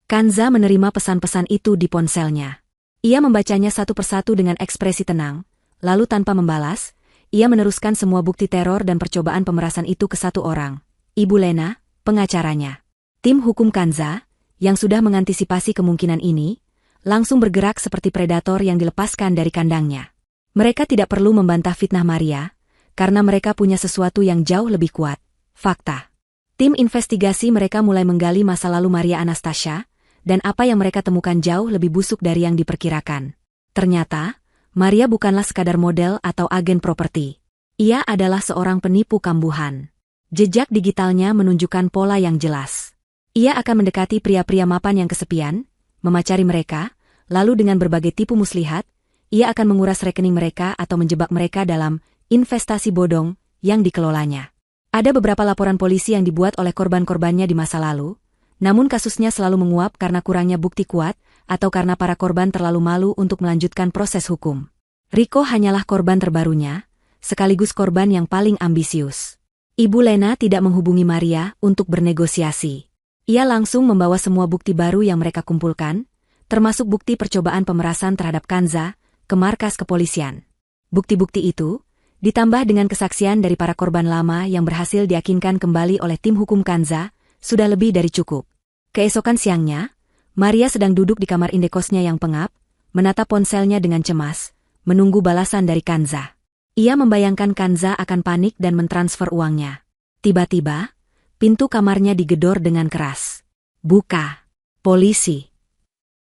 Kanza menerima pesan-pesan itu di ponselnya. Ia membacanya satu persatu dengan ekspresi tenang, lalu tanpa membalas, ia meneruskan semua bukti teror dan percobaan pemerasan itu ke satu orang, Ibu Lena, pengacaranya. Tim hukum Kanza, yang sudah mengantisipasi kemungkinan ini, langsung bergerak seperti predator yang dilepaskan dari kandangnya. Mereka tidak perlu membantah fitnah Maria, karena mereka punya sesuatu yang jauh lebih kuat, fakta. Tim investigasi mereka mulai menggali masa lalu Maria Anastasia, dan apa yang mereka temukan jauh lebih busuk dari yang diperkirakan. Ternyata, Maria bukanlah sekadar model atau agen properti. Ia adalah seorang penipu kambuhan. Jejak digitalnya menunjukkan pola yang jelas. Ia akan mendekati pria-pria mapan yang kesepian, memacari mereka, lalu dengan berbagai tipu muslihat, ia akan menguras rekening mereka atau menjebak mereka dalam investasi bodong yang dikelolanya. Ada beberapa laporan polisi yang dibuat oleh korban-korbannya di masa lalu, namun kasusnya selalu menguap karena kurangnya bukti kuat atau karena para korban terlalu malu untuk melanjutkan proses hukum. Riko hanyalah korban terbarunya, sekaligus korban yang paling ambisius. Ibu Lena tidak menghubungi Maria untuk bernegosiasi. Ia langsung membawa semua bukti baru yang mereka kumpulkan, termasuk bukti percobaan pemerasan terhadap Kanza, ke markas kepolisian. Bukti-bukti itu, ditambah dengan kesaksian dari para korban lama yang berhasil diyakinkan kembali oleh tim hukum Kanza, sudah lebih dari cukup. Keesokan siangnya, Maria sedang duduk di kamar indekosnya yang pengap, menatap ponselnya dengan cemas, menunggu balasan dari Kanza. Ia membayangkan Kanza akan panik dan mentransfer uangnya. Tiba-tiba, pintu kamarnya digedor dengan keras. Buka. Polisi.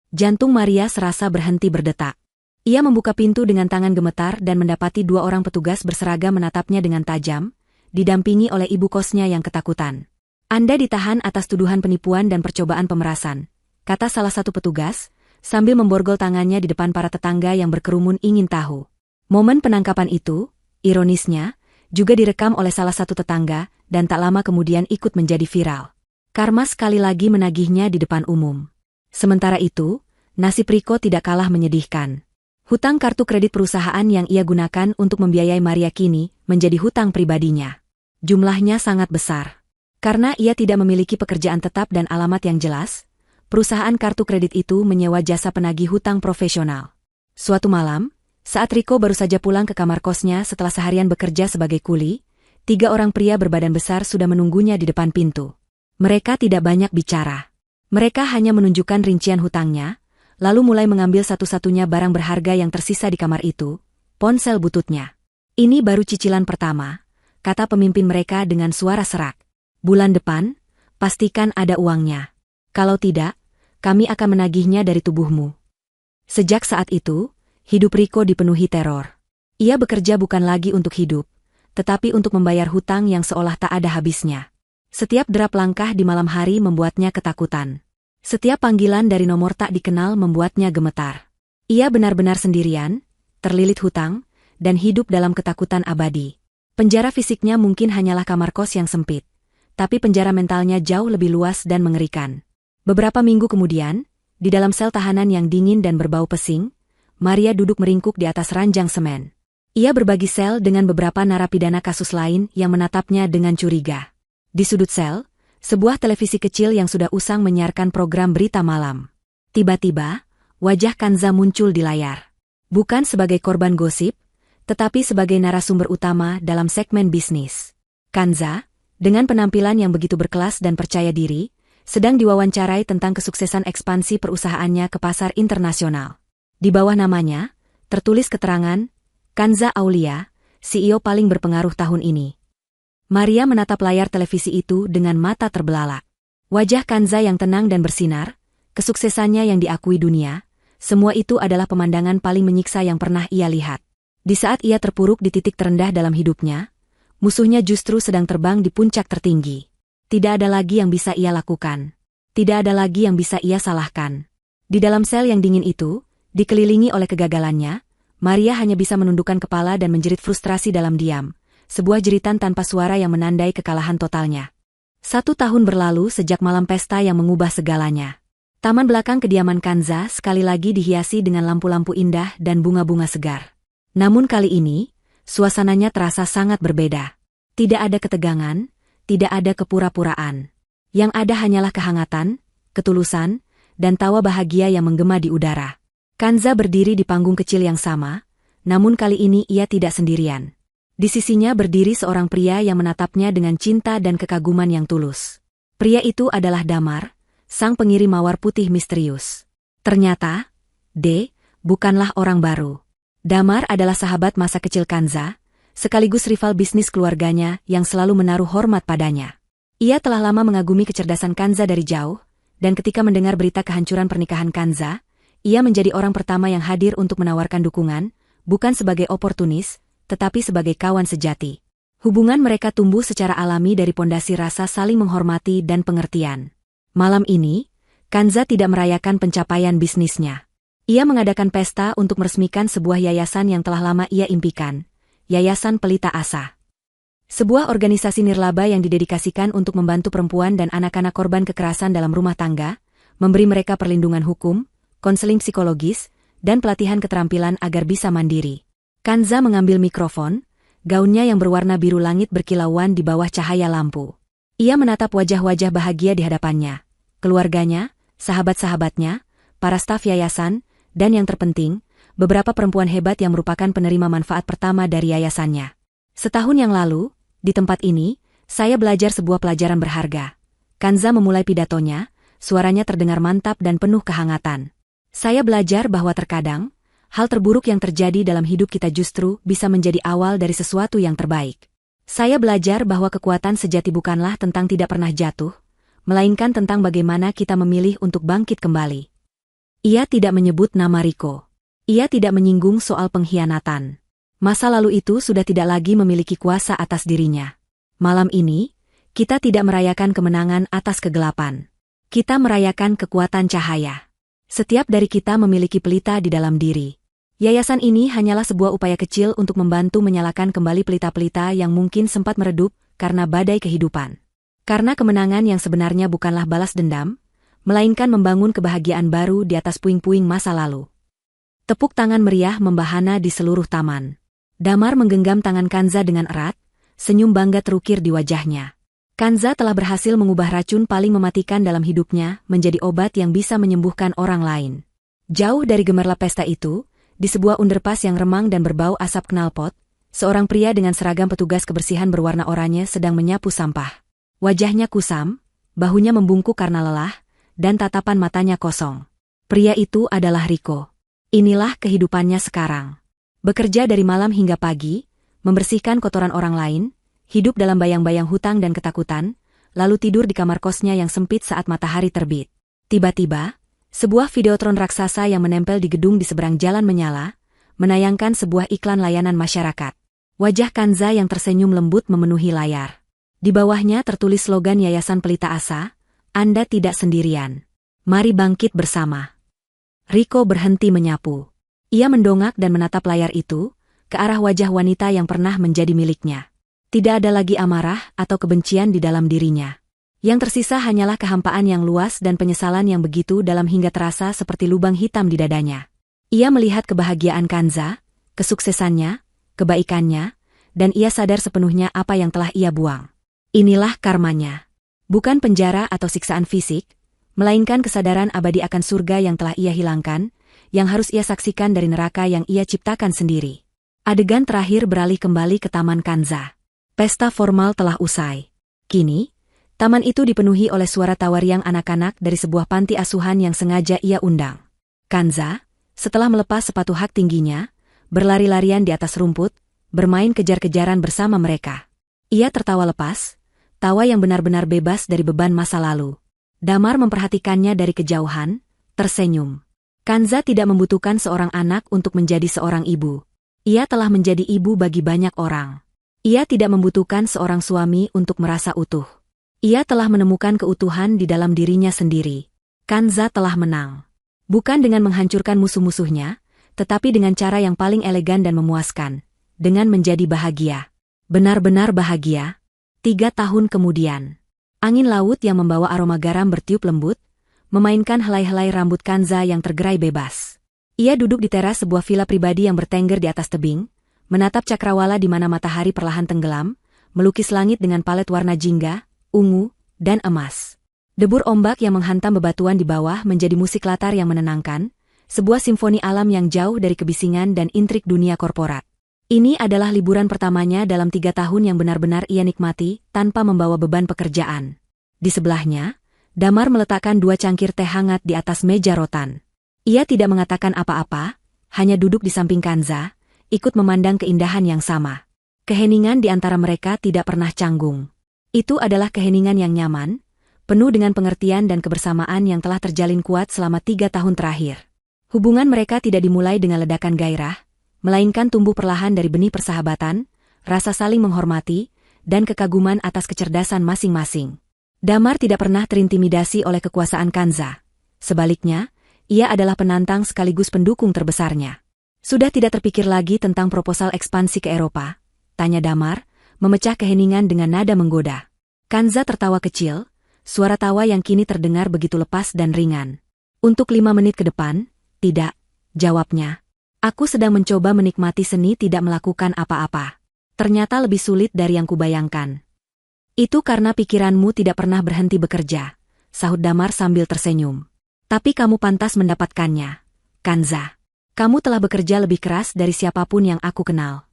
Jantung Maria serasa berhenti berdetak. Ia membuka pintu dengan tangan gemetar dan mendapati dua orang petugas berseragam menatapnya dengan tajam, didampingi oleh ibu kosnya yang ketakutan. Anda ditahan atas tuduhan penipuan dan percobaan pemerasan, kata salah satu petugas, sambil memborgol tangannya di depan para tetangga yang berkerumun ingin tahu. Momen penangkapan itu, ironisnya, juga direkam oleh salah satu tetangga, dan tak lama kemudian ikut menjadi viral. Karma sekali lagi menagihnya di depan umum. Sementara itu, nasib Riko tidak kalah menyedihkan. Hutang kartu kredit perusahaan yang ia gunakan untuk membiayai Maria kini menjadi hutang pribadinya. Jumlahnya sangat besar. Karena ia tidak memiliki pekerjaan tetap dan alamat yang jelas, perusahaan kartu kredit itu menyewa jasa penagih hutang profesional. Suatu malam, saat Riko baru saja pulang ke kamar kosnya setelah seharian bekerja sebagai kuli, 3 orang pria berbadan besar sudah menunggunya di depan pintu. Mereka tidak banyak bicara. Mereka hanya menunjukkan rincian hutangnya, lalu mulai mengambil satu-satunya barang berharga yang tersisa di kamar itu, ponsel bututnya. Ini baru cicilan pertama, kata pemimpin mereka dengan suara serak. Bulan depan, pastikan ada uangnya. Kalau tidak, kami akan menagihnya dari tubuhmu. Sejak saat itu, hidup Riko dipenuhi teror. Ia bekerja bukan lagi untuk hidup, tetapi untuk membayar hutang yang seolah tak ada habisnya. Setiap derap langkah di malam hari membuatnya ketakutan. Setiap panggilan dari nomor tak dikenal membuatnya gemetar. Ia benar-benar sendirian, terlilit hutang, dan hidup dalam ketakutan abadi. Penjara fisiknya mungkin hanyalah kamar kos yang sempit, tapi penjara mentalnya jauh lebih luas dan mengerikan. Beberapa minggu kemudian, di dalam sel tahanan yang dingin dan berbau pesing, Maria duduk meringkuk di atas ranjang semen. Ia berbagi sel dengan beberapa narapidana kasus lain yang menatapnya dengan curiga. Di sudut sel, sebuah televisi kecil yang sudah usang menyiarkan program berita malam. Tiba-tiba, wajah Kanza muncul di layar. Bukan sebagai korban gosip, tetapi sebagai narasumber utama dalam segmen bisnis. Kanza, dengan penampilan yang begitu berkelas dan percaya diri, sedang diwawancarai tentang kesuksesan ekspansi perusahaannya ke pasar internasional. Di bawah namanya, tertulis keterangan, Kanza Aulia, CEO paling berpengaruh tahun ini. Maria menatap layar televisi itu dengan mata terbelalak. Wajah Kanza yang tenang dan bersinar, kesuksesannya yang diakui dunia, semua itu adalah pemandangan paling menyiksa yang pernah ia lihat. Di saat ia terpuruk di titik terendah dalam hidupnya, musuhnya justru sedang terbang di puncak tertinggi. Tidak ada lagi yang bisa ia lakukan. Tidak ada lagi yang bisa ia salahkan. Di dalam sel yang dingin itu, dikelilingi oleh kegagalannya, Maria hanya bisa menundukkan kepala dan menjerit frustrasi dalam diam. Sebuah jeritan tanpa suara yang menandai kekalahan totalnya. 1 tahun berlalu sejak malam pesta yang mengubah segalanya. Taman belakang kediaman Kanza sekali lagi dihiasi dengan lampu-lampu indah dan bunga-bunga segar. Namun kali ini, suasananya terasa sangat berbeda. Tidak ada ketegangan, tidak ada kepura-puraan. Yang ada hanyalah kehangatan, ketulusan, dan tawa bahagia yang menggema di udara. Kanza berdiri di panggung kecil yang sama, namun kali ini ia tidak sendirian. Di sisinya berdiri seorang pria yang menatapnya dengan cinta dan kekaguman yang tulus. Pria itu adalah Damar, sang pengirim mawar putih misterius. Ternyata, bukanlah orang baru. Damar adalah sahabat masa kecil Kanza, sekaligus rival bisnis keluarganya yang selalu menaruh hormat padanya. Ia telah lama mengagumi kecerdasan Kanza dari jauh, dan ketika mendengar berita kehancuran pernikahan Kanza, ia menjadi orang pertama yang hadir untuk menawarkan dukungan, bukan sebagai oportunis, tetapi sebagai kawan sejati. Hubungan mereka tumbuh secara alami dari pondasi rasa saling menghormati dan pengertian. Malam ini, Kanza tidak merayakan pencapaian bisnisnya. Ia mengadakan pesta untuk meresmikan sebuah yayasan yang telah lama ia impikan, Yayasan Pelita Asa. Sebuah organisasi nirlaba yang didedikasikan untuk membantu perempuan dan anak-anak korban kekerasan dalam rumah tangga, memberi mereka perlindungan hukum, konseling psikologis, dan pelatihan keterampilan agar bisa mandiri. Kanza mengambil mikrofon, gaunnya yang berwarna biru langit berkilauan di bawah cahaya lampu. Ia menatap wajah-wajah bahagia di hadapannya, keluarganya, sahabat-sahabatnya, para staf yayasan, dan yang terpenting, beberapa perempuan hebat yang merupakan penerima manfaat pertama dari yayasannya. Setahun yang lalu, di tempat ini, saya belajar sebuah pelajaran berharga. Kanza memulai pidatonya, suaranya terdengar mantap dan penuh kehangatan. Saya belajar bahwa terkadang, hal terburuk yang terjadi dalam hidup kita justru bisa menjadi awal dari sesuatu yang terbaik. Saya belajar bahwa kekuatan sejati bukanlah tentang tidak pernah jatuh, melainkan tentang bagaimana kita memilih untuk bangkit kembali. Ia tidak menyebut nama Riko. Ia tidak menyinggung soal pengkhianatan. Masa lalu itu sudah tidak lagi memiliki kuasa atas dirinya. Malam ini, kita tidak merayakan kemenangan atas kegelapan. Kita merayakan kekuatan cahaya. Setiap dari kita memiliki pelita di dalam diri. Yayasan ini hanyalah sebuah upaya kecil untuk membantu menyalakan kembali pelita-pelita yang mungkin sempat meredup karena badai kehidupan. Karena kemenangan yang sebenarnya bukanlah balas dendam, melainkan membangun kebahagiaan baru di atas puing-puing masa lalu. Tepuk tangan meriah membahana di seluruh taman. Damar menggenggam tangan Kanza dengan erat, senyum bangga terukir di wajahnya. Kanza telah berhasil mengubah racun paling mematikan dalam hidupnya menjadi obat yang bisa menyembuhkan orang lain. Jauh dari gemerlap pesta itu, di sebuah underpass yang remang dan berbau asap knalpot, seorang pria dengan seragam petugas kebersihan berwarna oranye sedang menyapu sampah. Wajahnya kusam, bahunya membungkuk karena lelah, dan tatapan matanya kosong. Pria itu adalah Riko. Inilah kehidupannya sekarang. Bekerja dari malam hingga pagi, membersihkan kotoran orang lain, hidup dalam bayang-bayang hutang dan ketakutan, lalu tidur di kamar kosnya yang sempit saat matahari terbit. Tiba-tiba, sebuah videotron raksasa yang menempel di gedung di seberang jalan menyala, menayangkan sebuah iklan layanan masyarakat. Wajah Kanza yang tersenyum lembut memenuhi layar. Di bawahnya tertulis slogan Yayasan Pelita Asa, "Anda tidak sendirian. Mari bangkit bersama." Riko berhenti menyapu. Ia mendongak dan menatap layar itu, ke arah wajah wanita yang pernah menjadi miliknya. Tidak ada lagi amarah atau kebencian di dalam dirinya. Yang tersisa hanyalah kehampaan yang luas dan penyesalan yang begitu dalam hingga terasa seperti lubang hitam di dadanya. Ia melihat kebahagiaan Kanza, kesuksesannya, kebaikannya, dan ia sadar sepenuhnya apa yang telah ia buang. Inilah karmanya. Bukan penjara atau siksaan fisik, melainkan kesadaran abadi akan surga yang telah ia hilangkan, yang harus ia saksikan dari neraka yang ia ciptakan sendiri. Adegan terakhir beralih kembali ke Taman Kanza. Pesta formal telah usai. Kini, taman itu dipenuhi oleh suara tawariang anak-anak dari sebuah panti asuhan yang sengaja ia undang. Kanza, setelah melepas sepatu hak tingginya, berlari-larian di atas rumput, bermain kejar-kejaran bersama mereka. Ia tertawa lepas, tawa yang benar-benar bebas dari beban masa lalu. Damar memperhatikannya dari kejauhan, tersenyum. Kanza tidak membutuhkan seorang anak untuk menjadi seorang ibu. Ia telah menjadi ibu bagi banyak orang. Ia tidak membutuhkan seorang suami untuk merasa utuh. Ia telah menemukan keutuhan di dalam dirinya sendiri. Kanza telah menang. Bukan dengan menghancurkan musuh-musuhnya, tetapi dengan cara yang paling elegan dan memuaskan. Dengan menjadi bahagia. Benar-benar bahagia. 3 tahun kemudian. Angin laut yang membawa aroma garam bertiup lembut, memainkan helai-helai rambut Kanza yang tergerai bebas. Ia duduk di teras sebuah villa pribadi yang bertengger di atas tebing, menatap cakrawala di mana matahari perlahan tenggelam, melukis langit dengan palet warna jingga, ungu, dan emas. Debur ombak yang menghantam bebatuan di bawah menjadi musik latar yang menenangkan, sebuah simfoni alam yang jauh dari kebisingan dan intrik dunia korporat. Ini adalah liburan pertamanya dalam 3 tahun yang benar-benar ia nikmati tanpa membawa beban pekerjaan. Di sebelahnya, Damar meletakkan 2 cangkir teh hangat di atas meja rotan. Ia tidak mengatakan apa-apa, hanya duduk di samping Kanza, ikut memandang keindahan yang sama. Keheningan di antara mereka tidak pernah canggung. Itu adalah keheningan yang nyaman, penuh dengan pengertian dan kebersamaan yang telah terjalin kuat selama 3 tahun terakhir. Hubungan mereka tidak dimulai dengan ledakan gairah, melainkan tumbuh perlahan dari benih persahabatan, rasa saling menghormati, dan kekaguman atas kecerdasan masing-masing. Damar tidak pernah terintimidasi oleh kekuasaan Kanza. Sebaliknya, ia adalah penantang sekaligus pendukung terbesarnya. Sudah tidak terpikir lagi tentang proposal ekspansi ke Eropa? Tanya Damar, memecah keheningan dengan nada menggoda. Kanza tertawa kecil, suara tawa yang kini terdengar begitu lepas dan ringan. Untuk 5 menit ke depan, tidak, jawabnya. Aku sedang mencoba menikmati seni tidak melakukan apa-apa. Ternyata lebih sulit dari yang kubayangkan. Itu karena pikiranmu tidak pernah berhenti bekerja, sahut Damar sambil tersenyum. Tapi kamu pantas mendapatkannya, Kanza. Kamu telah bekerja lebih keras dari siapapun yang aku kenal.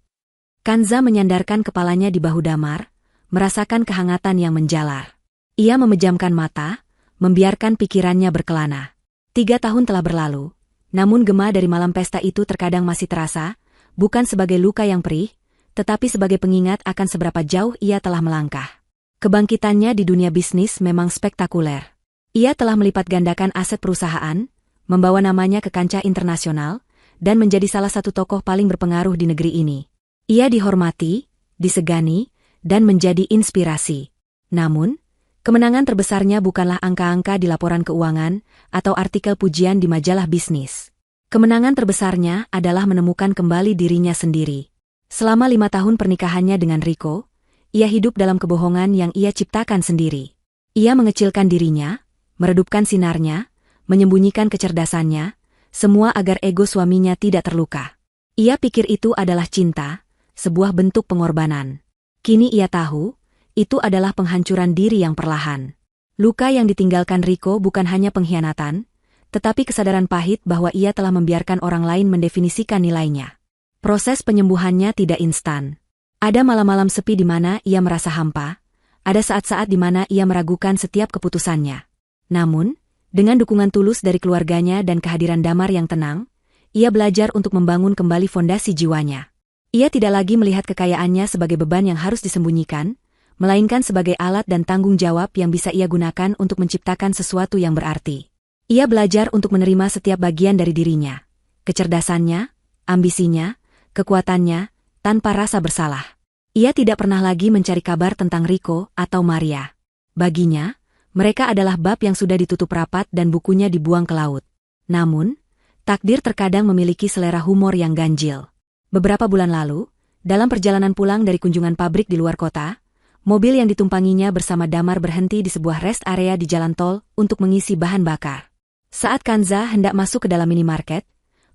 Kanza menyandarkan kepalanya di bahu Damar, merasakan kehangatan yang menjalar. Ia memejamkan mata, membiarkan pikirannya berkelana. 3 tahun telah berlalu. Namun gema dari malam pesta itu terkadang masih terasa, bukan sebagai luka yang perih, tetapi sebagai pengingat akan seberapa jauh ia telah melangkah. Kebangkitannya di dunia bisnis memang spektakuler. Ia telah melipat gandakan aset perusahaan, membawa namanya ke kancah internasional, dan menjadi salah satu tokoh paling berpengaruh di negeri ini. Ia dihormati, disegani, dan menjadi inspirasi. Namun, kemenangan terbesarnya bukanlah angka-angka di laporan keuangan atau artikel pujian di majalah bisnis. Kemenangan terbesarnya adalah menemukan kembali dirinya sendiri. Selama 5 tahun pernikahannya dengan Riko, ia hidup dalam kebohongan yang ia ciptakan sendiri. Ia mengecilkan dirinya, meredupkan sinarnya, menyembunyikan kecerdasannya, semua agar ego suaminya tidak terluka. Ia pikir itu adalah cinta, sebuah bentuk pengorbanan. Kini ia tahu, itu adalah penghancuran diri yang perlahan. Luka yang ditinggalkan Riko bukan hanya pengkhianatan, tetapi kesadaran pahit bahwa ia telah membiarkan orang lain mendefinisikan nilainya. Proses penyembuhannya tidak instan. Ada malam-malam sepi di mana ia merasa hampa, ada saat-saat di mana ia meragukan setiap keputusannya. Namun, Dengan dukungan tulus dari keluarganya dan kehadiran Damar yang tenang, ia belajar untuk membangun kembali fondasi jiwanya. Ia tidak lagi melihat kekayaannya sebagai beban yang harus disembunyikan, melainkan sebagai alat dan tanggung jawab yang bisa ia gunakan untuk menciptakan sesuatu yang berarti. Ia belajar untuk menerima setiap bagian dari dirinya, kecerdasannya, ambisinya, kekuatannya, tanpa rasa bersalah. Ia tidak pernah lagi mencari kabar tentang Rico atau Maria. Baginya, mereka adalah bab yang sudah ditutup rapat dan bukunya dibuang ke laut. Namun, takdir terkadang memiliki selera humor yang ganjil. Beberapa bulan lalu, dalam perjalanan pulang dari kunjungan pabrik di luar kota, mobil yang ditumpanginya bersama Damar berhenti di sebuah rest area di jalan tol untuk mengisi bahan bakar. Saat Kanza hendak masuk ke dalam minimarket,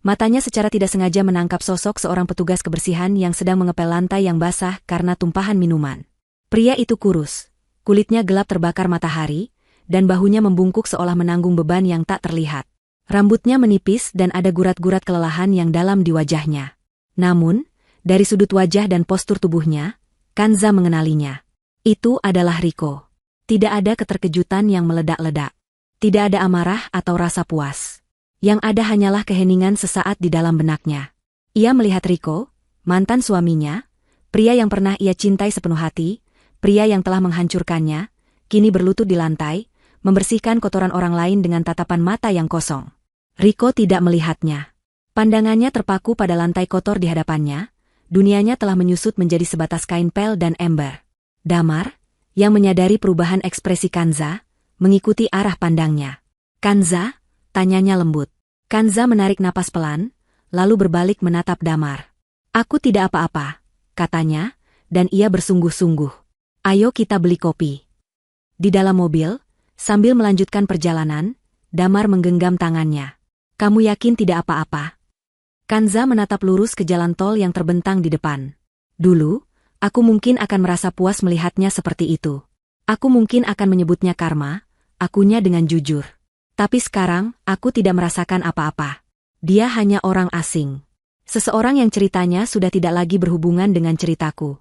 matanya secara tidak sengaja menangkap sosok seorang petugas kebersihan yang sedang mengepel lantai yang basah karena tumpahan minuman. Pria itu kurus, kulitnya gelap terbakar matahari, dan bahunya membungkuk seolah menanggung beban yang tak terlihat. Rambutnya menipis dan ada gurat-gurat kelelahan yang dalam di wajahnya. Namun, dari sudut wajah dan postur tubuhnya, Kanza mengenalinya. Itu adalah Rico. Tidak ada keterkejutan yang meledak-ledak. Tidak ada amarah atau rasa puas. Yang ada hanyalah keheningan sesaat di dalam benaknya. Ia melihat Rico, mantan suaminya, pria yang pernah ia cintai sepenuh hati, pria yang telah menghancurkannya, kini berlutut di lantai, membersihkan kotoran orang lain dengan tatapan mata yang kosong. Rico tidak melihatnya. Pandangannya terpaku pada lantai kotor di hadapannya, dunianya telah menyusut menjadi sebatas kain pel dan ember. Damar, yang menyadari perubahan ekspresi Kanza, mengikuti arah pandangnya. "Kanza?" tanyanya lembut. Kanza menarik napas pelan, lalu berbalik menatap Damar. "Aku tidak apa-apa," katanya, dan ia bersungguh-sungguh. "Ayo kita beli kopi." Di dalam mobil, sambil melanjutkan perjalanan, Damar menggenggam tangannya. "Kamu yakin tidak apa-apa?" Kanza menatap lurus ke jalan tol yang terbentang di depan. "Dulu, aku mungkin akan merasa puas melihatnya seperti itu. Aku mungkin akan menyebutnya karma, akunya dengan jujur. Tapi sekarang, aku tidak merasakan apa-apa. Dia hanya orang asing. Seseorang yang ceritanya sudah tidak lagi berhubungan dengan ceritaku."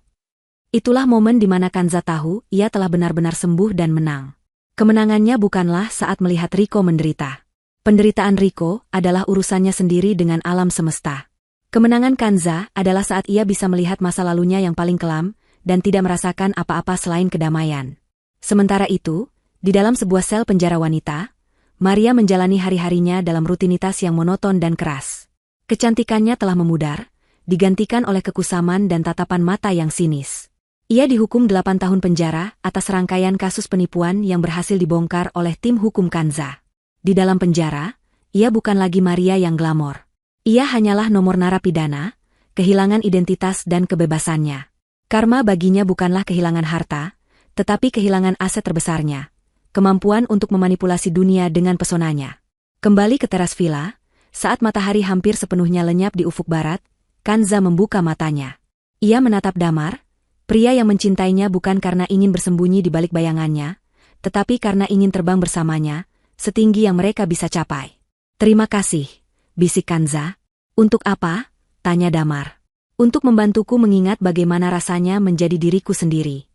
Itulah momen di mana Kanza tahu ia telah benar-benar sembuh dan menang. Kemenangannya bukanlah saat melihat Rico menderita. Penderitaan Rico adalah urusannya sendiri dengan alam semesta. Kemenangan Kanza adalah saat ia bisa melihat masa lalunya yang paling kelam dan tidak merasakan apa-apa selain kedamaian. Sementara itu, di dalam sebuah sel penjara wanita, Maria menjalani hari-harinya dalam rutinitas yang monoton dan keras. Kecantikannya telah memudar, digantikan oleh kekusaman dan tatapan mata yang sinis. Ia dihukum 8 tahun penjara atas rangkaian kasus penipuan yang berhasil dibongkar oleh tim hukum Kanza. Di dalam penjara, ia bukan lagi Maria yang glamor. Ia hanyalah nomor narapidana, kehilangan identitas dan kebebasannya. Karma baginya bukanlah kehilangan harta, tetapi kehilangan aset terbesarnya, kemampuan untuk memanipulasi dunia dengan pesonanya. Kembali ke teras villa, saat matahari hampir sepenuhnya lenyap di ufuk barat, Kanza membuka matanya. Ia menatap Damar, pria yang mencintainya bukan karena ingin bersembunyi di balik bayangannya, tetapi karena ingin terbang bersamanya, setinggi yang mereka bisa capai. "Terima kasih," bisik Kanza. "Untuk apa?" tanya Damar. "Untuk membantuku mengingat bagaimana rasanya menjadi diriku sendiri."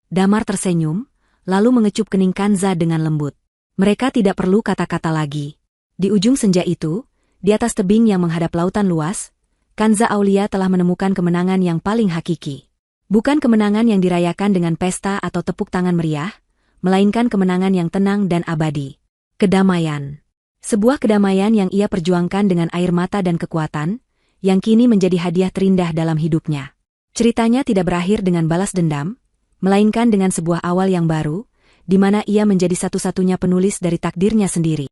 Damar tersenyum, lalu mengecup kening Kanza dengan lembut. Mereka tidak perlu kata-kata lagi. Di ujung senja itu, di atas tebing yang menghadap lautan luas, Kanza Aulia telah menemukan kemenangan yang paling hakiki. Bukan kemenangan yang dirayakan dengan pesta atau tepuk tangan meriah, melainkan kemenangan yang tenang dan abadi. Kedamaian. Sebuah kedamaian yang ia perjuangkan dengan air mata dan kekuatan, yang kini menjadi hadiah terindah dalam hidupnya. Ceritanya tidak berakhir dengan balas dendam, melainkan dengan sebuah awal yang baru, di mana ia menjadi satu-satunya penulis dari takdirnya sendiri.